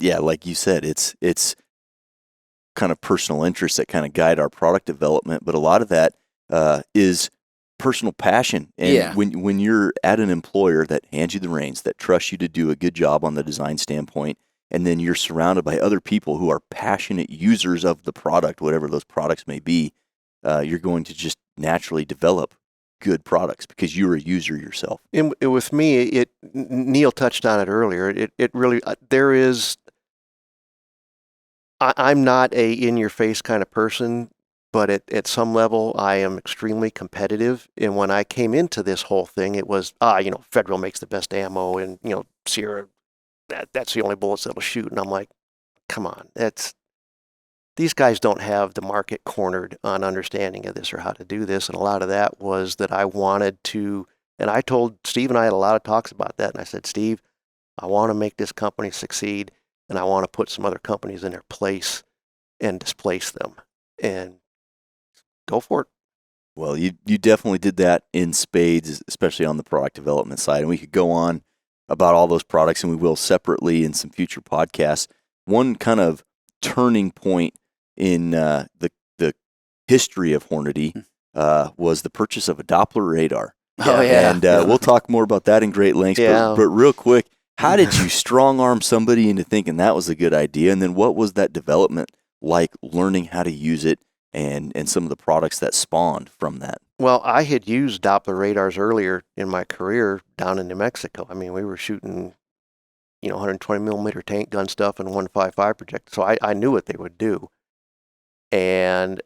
like you said, it's kind of personal interests that kind of guide our product development, but a lot of that is personal passion. And when you're at an employer that hands you the reins, that trusts you to do a good job on the design standpoint, and then you're surrounded by other people who are passionate users of the product, whatever those products may be, you're going to just naturally develop good products because you're a user yourself. And with me, Neil touched on it earlier. It really, there is, I'm not a in-your-face kind of person, but at some level, I am extremely competitive. And when I came into this whole thing, it was, Federal makes the best ammo, and, Sierra, that's the only bullets that'll shoot. And I'm like, come on, these guys don't have the market cornered on understanding of this or how to do this. And a lot of that was that I wanted to, and I told Steve, and I had a lot of talks about that. And I said, Steve, I want to make this company succeed, and I want to put some other companies in their place and displace them. And go for it. Well, you definitely did that in spades, especially on the product development side. And we could go on about all those products, and we will separately in some future podcasts. One kind of turning point in the history of Hornady was the purchase of a Doppler radar. Oh, yeah. And we'll talk more about that in great lengths. Yeah. But real quick, how did you strong arm somebody into thinking that was a good idea? And then what was that development like, learning how to use it and some of the products that spawned from that? Well, I had used Doppler radars earlier in my career down in New Mexico. I mean, we were shooting 120 millimeter tank gun stuff and 155 projectile. So I knew what they would do. And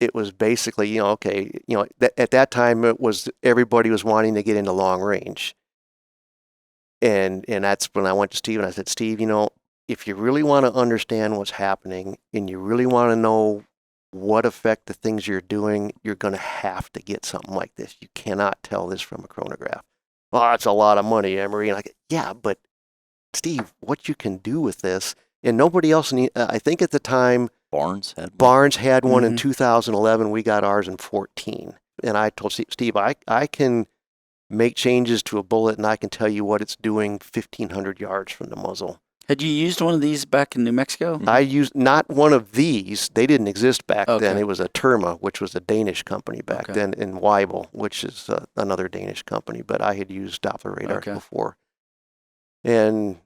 it was basically, at that time it was, everybody was wanting to get into long range. And that's when I went to Steve and I said, Steve, if you really want to understand what's happening and you really want to know what effect the things you're doing, you're going to have to get something like this. You cannot tell this from a chronograph. Oh, it's a lot of money, Emery. And yeah, but Steve, what you can do with this, and nobody else, I think at the time, Barnes had one in 2011. We got ours in 2014. And I told Steve, I can make changes to a bullet and I can tell you what it's doing 1,500 yards from the muzzle. Had you used one of these back in New Mexico? I used not one of these. They didn't exist back then. It was a Terma, which was a Danish company back then, and Weibel, which is another Danish company. But I had used Doppler radars before. And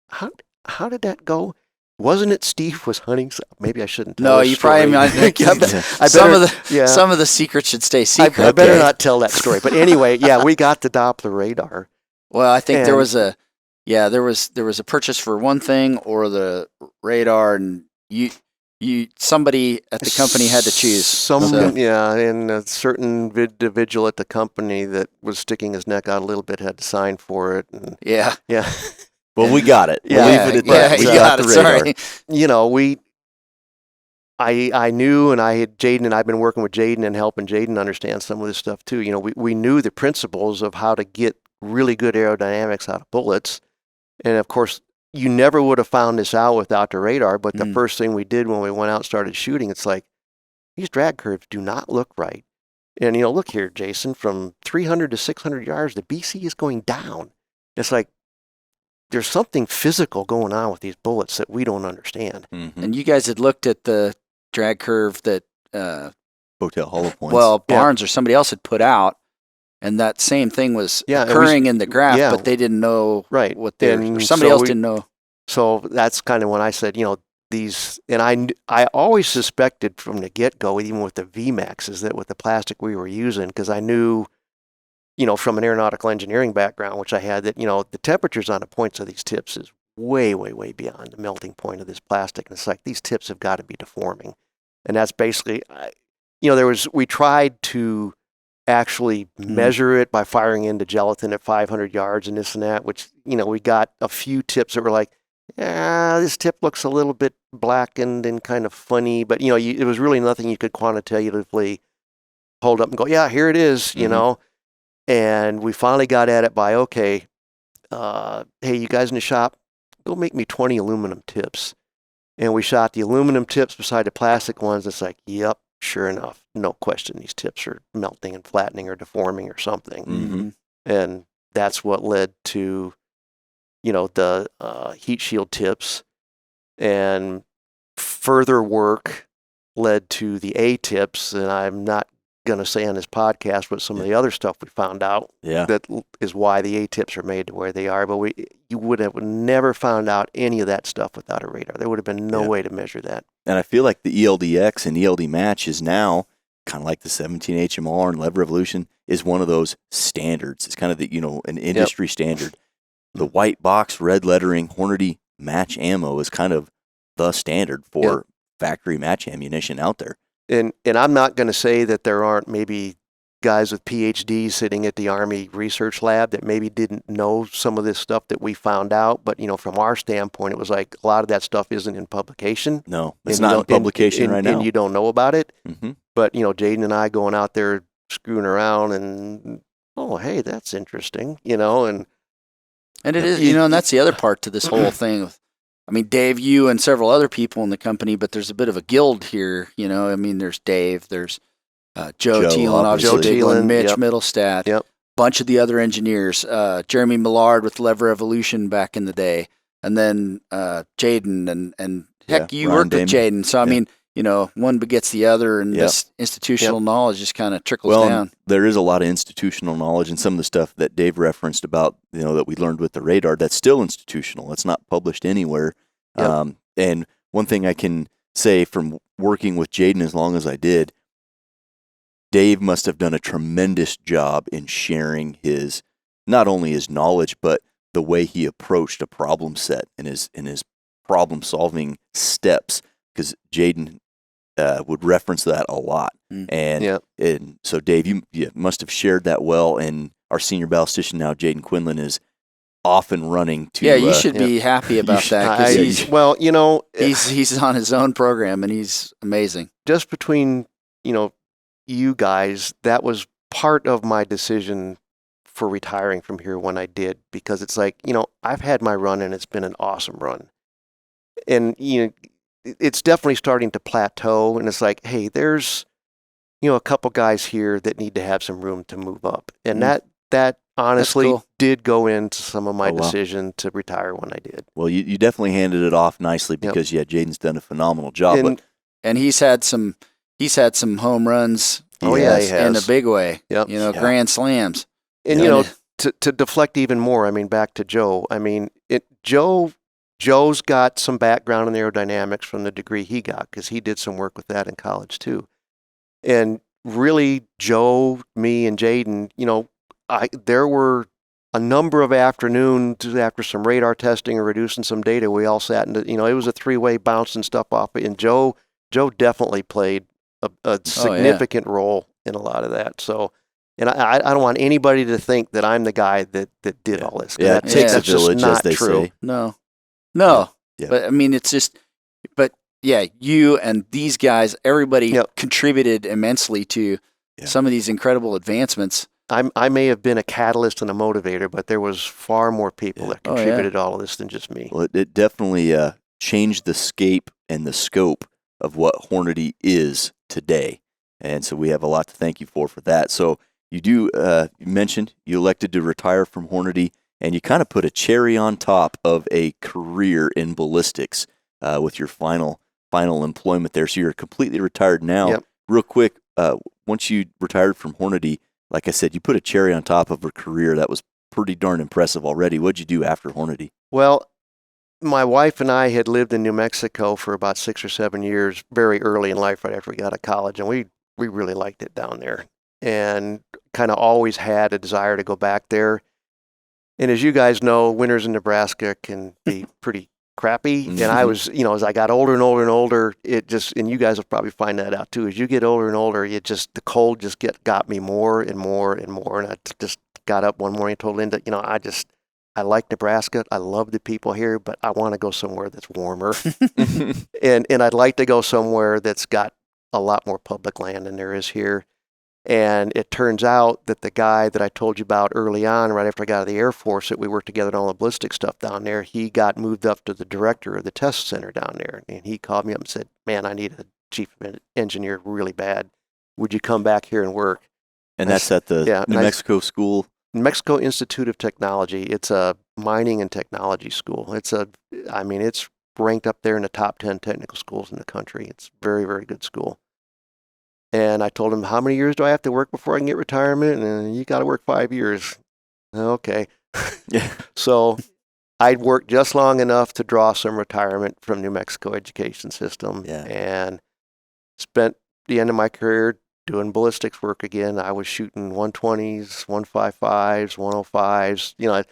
how did that go? Wasn't it Steve was hunting? Maybe I shouldn't tell this story. Probably. I think some of the secrets should stay secret. I better not tell that story. But anyway, we got the Doppler radar. Well, I think there was a purchase for one thing or the radar, and somebody at the company had to choose. And a certain individual at the company that was sticking his neck out a little bit had to sign for it. And yeah. Well, we got it. We'll leave it at that. We got the radar. Sorry. I knew, and Jaden and I've been working with Jaden and helping Jaden understand some of this stuff too. We knew the principles of how to get really good aerodynamics out of bullets. And of course, you never would have found this out without the radar. But the first thing we did when we went out and started shooting, it's like, these drag curves do not look right. And, look here, Jason, from 300 to 600 yards, the BC is going down. It's like, there's something physical going on with these bullets that we don't understand. Mm-hmm. And you guys had looked at the drag curve that Hotel Hollow Points. Well, Barnes or somebody else had put out, and that same thing was occurring in the graph, but they didn't know what they were. Somebody else didn't know. So that's kind of when I said, these, and I always suspected from the get-go, even with the VMAXs, that with the plastic we were using, because I knew, from an aeronautical engineering background, which I had, that, the temperatures on the points of these tips is way, way, way beyond the melting point of this plastic. And it's like, these tips have got to be deforming. And that's basically, we tried to actually measure it by firing into gelatin at 500 yards and this and that, which, we got a few tips that were like, this tip looks a little bit blackened and kind of funny, but, it was really nothing you could quantitatively hold up and go, yeah, here it is, And we finally got at it by, okay, hey, you guys in the shop, go make me 20 aluminum tips. And we shot the aluminum tips beside the plastic ones. It's like, yep, sure enough, no question, these tips are melting and flattening or deforming or something. Mm-hmm. And that's what led to, the heat shield tips. And further work led to the A tips. And I'm not going to say on this podcast what some of the other stuff we found out. Yeah. That is why the A tips are made to where they are. But you would have never found out any of that stuff without a radar. There would have been no way to measure that. And I feel like the ELDX and ELD match is now kind of like the 17 HMR and Lev Revolution is one of those standards. It's kind of an industry standard. The white box, red lettering, Hornady match ammo is kind of the standard for factory match ammunition out there. And I'm not going to say that there aren't maybe guys with PhDs sitting at the Army Research Lab that maybe didn't know some of this stuff that we found out. But, from our standpoint, it was like a lot of that stuff isn't in publication. No, it's not in publication right now. And you don't know about it. Mm-hmm. But, Jaden and I going out there screwing around and, oh, hey, that's interesting, And it is, and that's the other part to this whole thing. I mean, Dave, you and several other people in the company, but there's a bit of a guild here, there's Dave, there's Joe Thielen, obviously, Joe Thielen, Mitch Middlestad, bunch of the other engineers, Jeremy Millard with Lev Revolution back in the day, and then Jaden, and heck, you Ryan worked with Jaden. So, I mean, one begets the other, and this institutional knowledge just kind of trickles down. There is a lot of institutional knowledge, and some of the stuff that Dave referenced about, that we learned with the radar, that's still institutional. It's not published anywhere. Yep. And one thing I can say from working with Jaden as long as I did, Dave must have done a tremendous job in sharing not only his knowledge, but the way he approached a problem set and his problem solving steps, because Jaden would reference that a lot. And so Dave, you must have shared that well, and our senior ballistician now, Jaden Quinlan, is off and running to... Yeah, you should be happy about that, because he's on his own program, and he's amazing. Just between, you guys, that was part of my decision for retiring from here when I did, because it's like, I've had my run, and it's been an awesome run. And, it's definitely starting to plateau, and it's like, hey, there's, a couple guys here that need to have some room to move up. And that honestly did go into some of my decision to retire when I did. Well, you definitely handed it off nicely, because Jaden's done a phenomenal job. And he's had some home runs. Oh, yeah, he has. In a big way. Yep. Grand slams. And, to deflect even more, back to Joe, Joe's got some background in aerodynamics from the degree he got, because he did some work with that in college too. And really, Joe, me, and Jaden, there were a number of afternoons after some radar testing or reducing some data, we all sat and it was a three-way bouncing stuff off. And Joe definitely played a significant role in a lot of that. So, and I don't want anybody to think that I'm the guy that did all this. Yeah, it takes a village, as they say. No. Yeah. But it's just, you and these guys, everybody contributed immensely to some of these incredible advancements. I may have been a catalyst and a motivator, but there was far more people that contributed to all of this than just me. Well, it definitely changed the scape and the scope of what Hornady is today. And so we have a lot to thank you for that. So you you mentioned you elected to retire from Hornady, and you kind of put a cherry on top of a career in ballistics with your final employment there. So you're completely retired now. Yep. Real quick, once you retired from Hornady, like I said, you put a cherry on top of a career that was pretty darn impressive already. What'd you do after Hornady? Well, my wife and I had lived in New Mexico for about 6 or 7 years, very early in life, right after we got out of college, and we really liked it down there, and kind of always had a desire to go back there. And as you guys know, winters in Nebraska can be pretty crappy. And I was, as I got older and older and older, and you guys will probably find that out too. As you get older and older, the cold just got me more and more and more. And I just got up one morning and told Linda, I like Nebraska. I love the people here, but I want to go somewhere that's warmer. and I'd like to go somewhere that's got a lot more public land than there is here. And it turns out that the guy that I told you about early on, right after I got out of the Air Force, that we worked together on all the ballistic stuff down there, he got moved up to the director of the test center down there. And he called me up and said, man, I need a chief engineer really bad. Would you come back here and work? And that's at the New Mexico school? New Mexico Institute of Technology. It's a mining and technology school. It's ranked up there in the top 10 technical schools in the country. It's a very, very good school. And I told him, how many years do I have to work before I can get retirement? And you got to work 5 years. Okay. Yeah. So I'd worked just long enough to draw some retirement from New Mexico education system, and spent the end of my career doing ballistics work again. I was shooting 120s, 155s, 105s.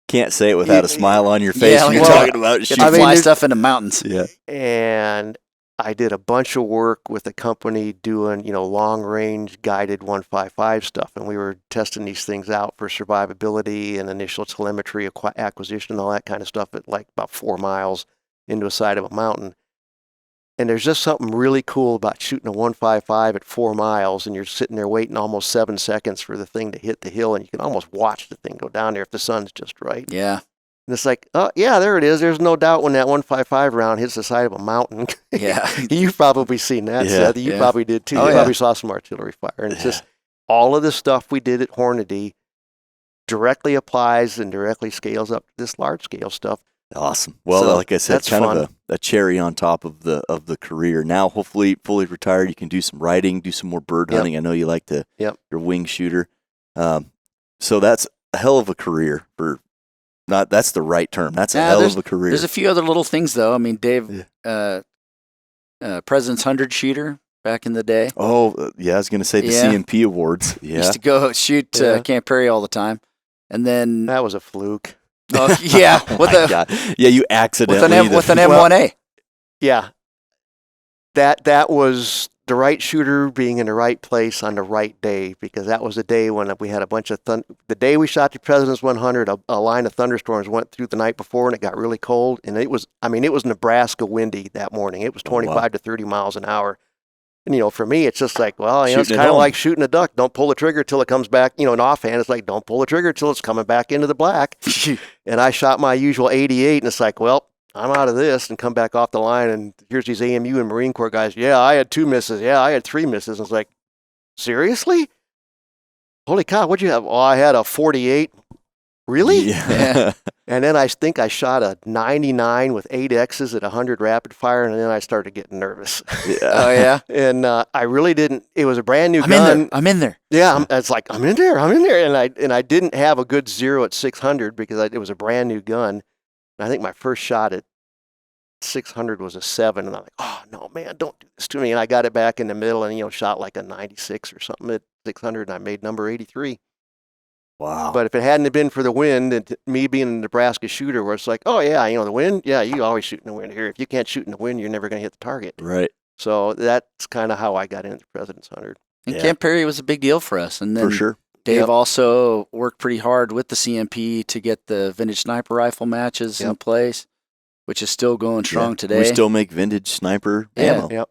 Can't say it without a smile on your face when you're talking about shooting. Fly stuff into mountains. Yeah. And I did a bunch of work with a company doing, long-range guided 155 stuff, and we were testing these things out for survivability and initial telemetry acquisition and all that kind of stuff at like about 4 miles into a side of a mountain. And there's just something really cool about shooting a 155 at 4 miles, and you're sitting there waiting almost 7 seconds for the thing to hit the hill, and you can almost watch the thing go down there if the sun's just right. Yeah. And it's like, oh, yeah, there it is. There's no doubt when that 155 round hits the side of a mountain. Yeah. You've probably seen that, Seth. You probably did too. You probably saw some artillery fire. And it's just all of the stuff we did at Hornady directly applies and directly scales up to this large scale stuff. Awesome. Well, like I said, it's kind of a cherry on top of the career. Now, hopefully, fully retired, you can do some writing, do some more bird hunting. I know you like your wing shooter. So that's a hell of a career for. That's the right term. That's a hell of a career. There's a few other little things, though. I mean, Dave, President's 100 shooter back in the day. Oh, I was going to say the CMP Awards. Yeah. Used to go shoot Camp Perry all the time. And then... That was a fluke. Oh, yeah. God. Yeah, you accidentally... With an M1A. Yeah. That was the right shooter being in the right place on the right day, because that was the day when we had a bunch of the day we shot the President's 100, a line of thunderstorms went through the night before, and it got really cold, and it was Nebraska windy that morning. It was 25 to 30 miles an hour. And for me, it's just like, well, it's kind of like shooting a duck. Don't pull the trigger till it comes back. An offhand, it's like, don't pull the trigger till it's coming back into the black. And I shot my usual 88, and it's like, well, I'm out of this, and come back off the line, and here's these AMU and Marine Corps guys. Yeah, I had 2 misses. Yeah, I had 3 misses. And it's like, seriously? Holy cow, what'd you have? Oh, I had a 48. Really? Yeah. And then I think I shot a 99 with 8 X's at 100 rapid fire, and then I started getting nervous. Yeah. Oh, yeah? And I really didn't. It was a brand new gun. I'm in there. Yeah, it's like, I'm in there. And I didn't have a good 0 at 600 because it was a brand new gun. I think my first shot at 600 was a 7, and I'm like, oh, no, man, don't do this to me. And I got it back in the middle and, shot like a 96 or something at 600, and I made number 83. Wow. But if it hadn't have been for the wind and me being a Nebraska shooter, where it's like, oh, yeah, the wind, yeah, you always shoot in the wind here. If you can't shoot in the wind, you're never going to hit the target. Right. So that's kind of how I got into the President's 100. And Camp Perry was a big deal for us. And then for sure. Dave also worked pretty hard with the CMP to get the vintage sniper rifle matches in place, which is still going strong today. We still make vintage sniper ammo. Yep.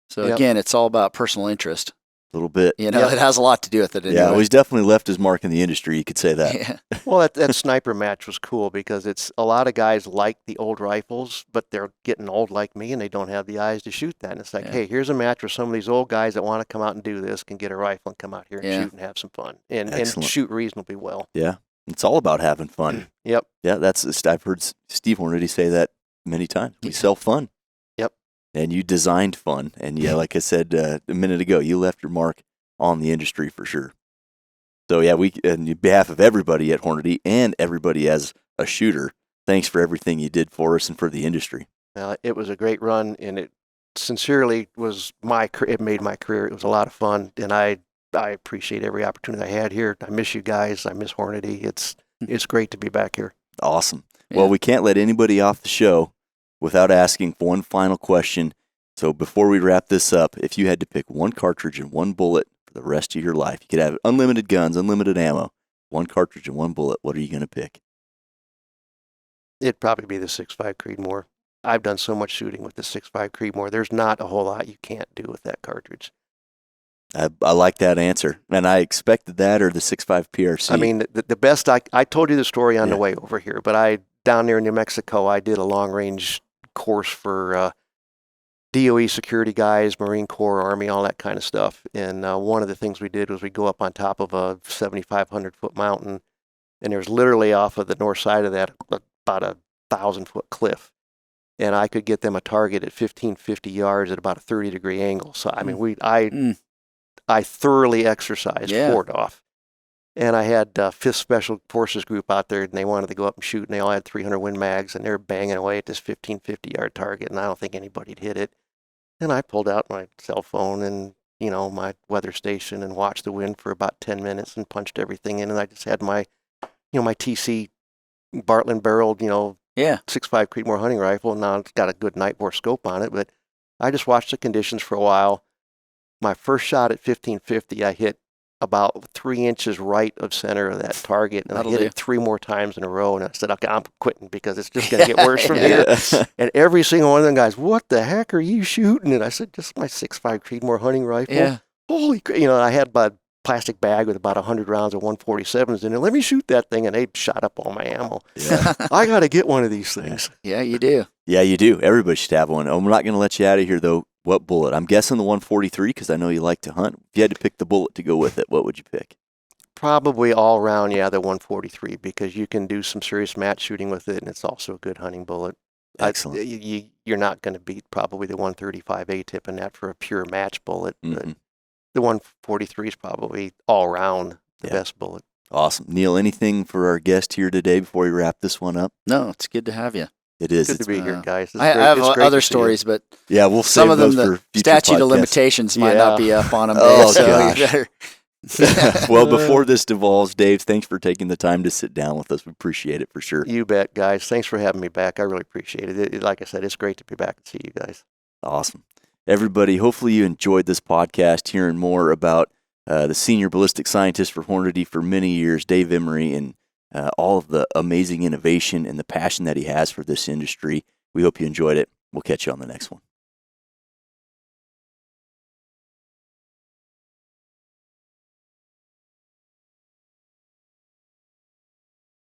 So again, it's all about personal interest. A little bit. It has a lot to do with it. Anyway. Yeah, well, he's definitely left his mark in the industry. You could say that. Yeah. Well, that sniper match was cool because it's a lot of guys like the old rifles, but they're getting old like me, and they don't have the eyes to shoot that. And it's like, hey, here's a match where some of these old guys that want to come out and do this can get a rifle and come out here and shoot and have some fun and shoot reasonably well. Yeah, it's all about having fun. Yep. Yeah, I've heard Steve Hornady say that many times. We sell fun. Yep. And you designed fun, and like I said a minute ago, you left your mark on the industry for sure. So we, on behalf of everybody at Hornady and everybody as a shooter, thanks for everything you did for us and for the industry. It was a great run, and it sincerely was it made my career. It was a lot of fun, and I appreciate every opportunity I had here. I miss you guys. I miss Hornady. It's great to be back here. Awesome. Yeah. Well, we can't let anybody off the show without asking one final question. So before we wrap this up, if you had to pick one cartridge and one bullet for the rest of your life, you could have unlimited guns, unlimited ammo, one cartridge and one bullet, what are you going to pick? It'd probably be the 6.5 Creedmoor. I've done so much shooting with the 6.5 Creedmoor. There's not a whole lot you can't do with that cartridge. I like that answer, and I expected that or the 6.5 PRC. I mean, the best, I told you the story on the way over here, but down there in New Mexico, I did a long-range course for DOE security guys, Marine Corps, Army, all that kind of stuff. And one of the things we did was we go up on top of a 7,500-foot mountain, and there's literally off of the north side of that about a 1,000-foot cliff. And I could get them a target at 1,550 yards at about a 30-degree angle. So, I mean, I thoroughly exercised forward off. And I had 5th Special Forces group out there, and they wanted to go up and shoot, and they all had 300 Win Mags, and they were banging away at this 1,550-yard target, and I don't think anybody'd hit it. And I pulled out my cell phone and, my weather station and watched the wind for about 10 minutes and punched everything in, and I just had my, my TC Bartlett barreled, 6.5 Creedmoor hunting rifle. Now it's got a good Nightbore scope on it, but I just watched the conditions for a while. My first shot at 1,550, I hit about 3 inches right of center of that target, and I hit it 3 more times in a row, and I said, okay, I'm quitting because it's just going to get worse from here. And every single one of them guys, what the heck are you shooting? And I said, just my 6.5 Creedmoor hunting rifle. Yeah. Holy, I had a plastic bag with about 100 rounds of 147s in it. Let me shoot that thing, and they shot up all my ammo. Yeah. I got to get one of these things. Yeah, you do. Yeah, you do. Everybody should have one. I'm not going to let you out of here, though. What bullet? I'm guessing the 143 because I know you like to hunt. If you had to pick the bullet to go with it, what would you pick? Probably all around, the 143, because you can do some serious match shooting with it, and it's also a good hunting bullet. Excellent. You're not going to beat probably the 135 A-tip in that for a pure match bullet. Mm-hmm. But the 143 is probably all around the best bullet. Awesome. Neil, anything for our guest here today before we wrap this one up? No, it's good to have you. It is. Good to be here, guys. I have other stories, but we'll some save of them, those for the future statute of podcasts. limitations might not be up on them. Oh, so gosh. you better. Well, before this devolves, Dave, thanks for taking the time to sit down with us. We appreciate it for sure. You bet, guys. Thanks for having me back. I really appreciate it. Like I said, it's great to be back and see you guys. Awesome. Everybody, hopefully you enjoyed this podcast, hearing more about the senior ballistic scientist for Hornady for many years, Dave Emery, and all of the amazing innovation and the passion that he has for this industry. We hope you enjoyed it. We'll catch you on the next one.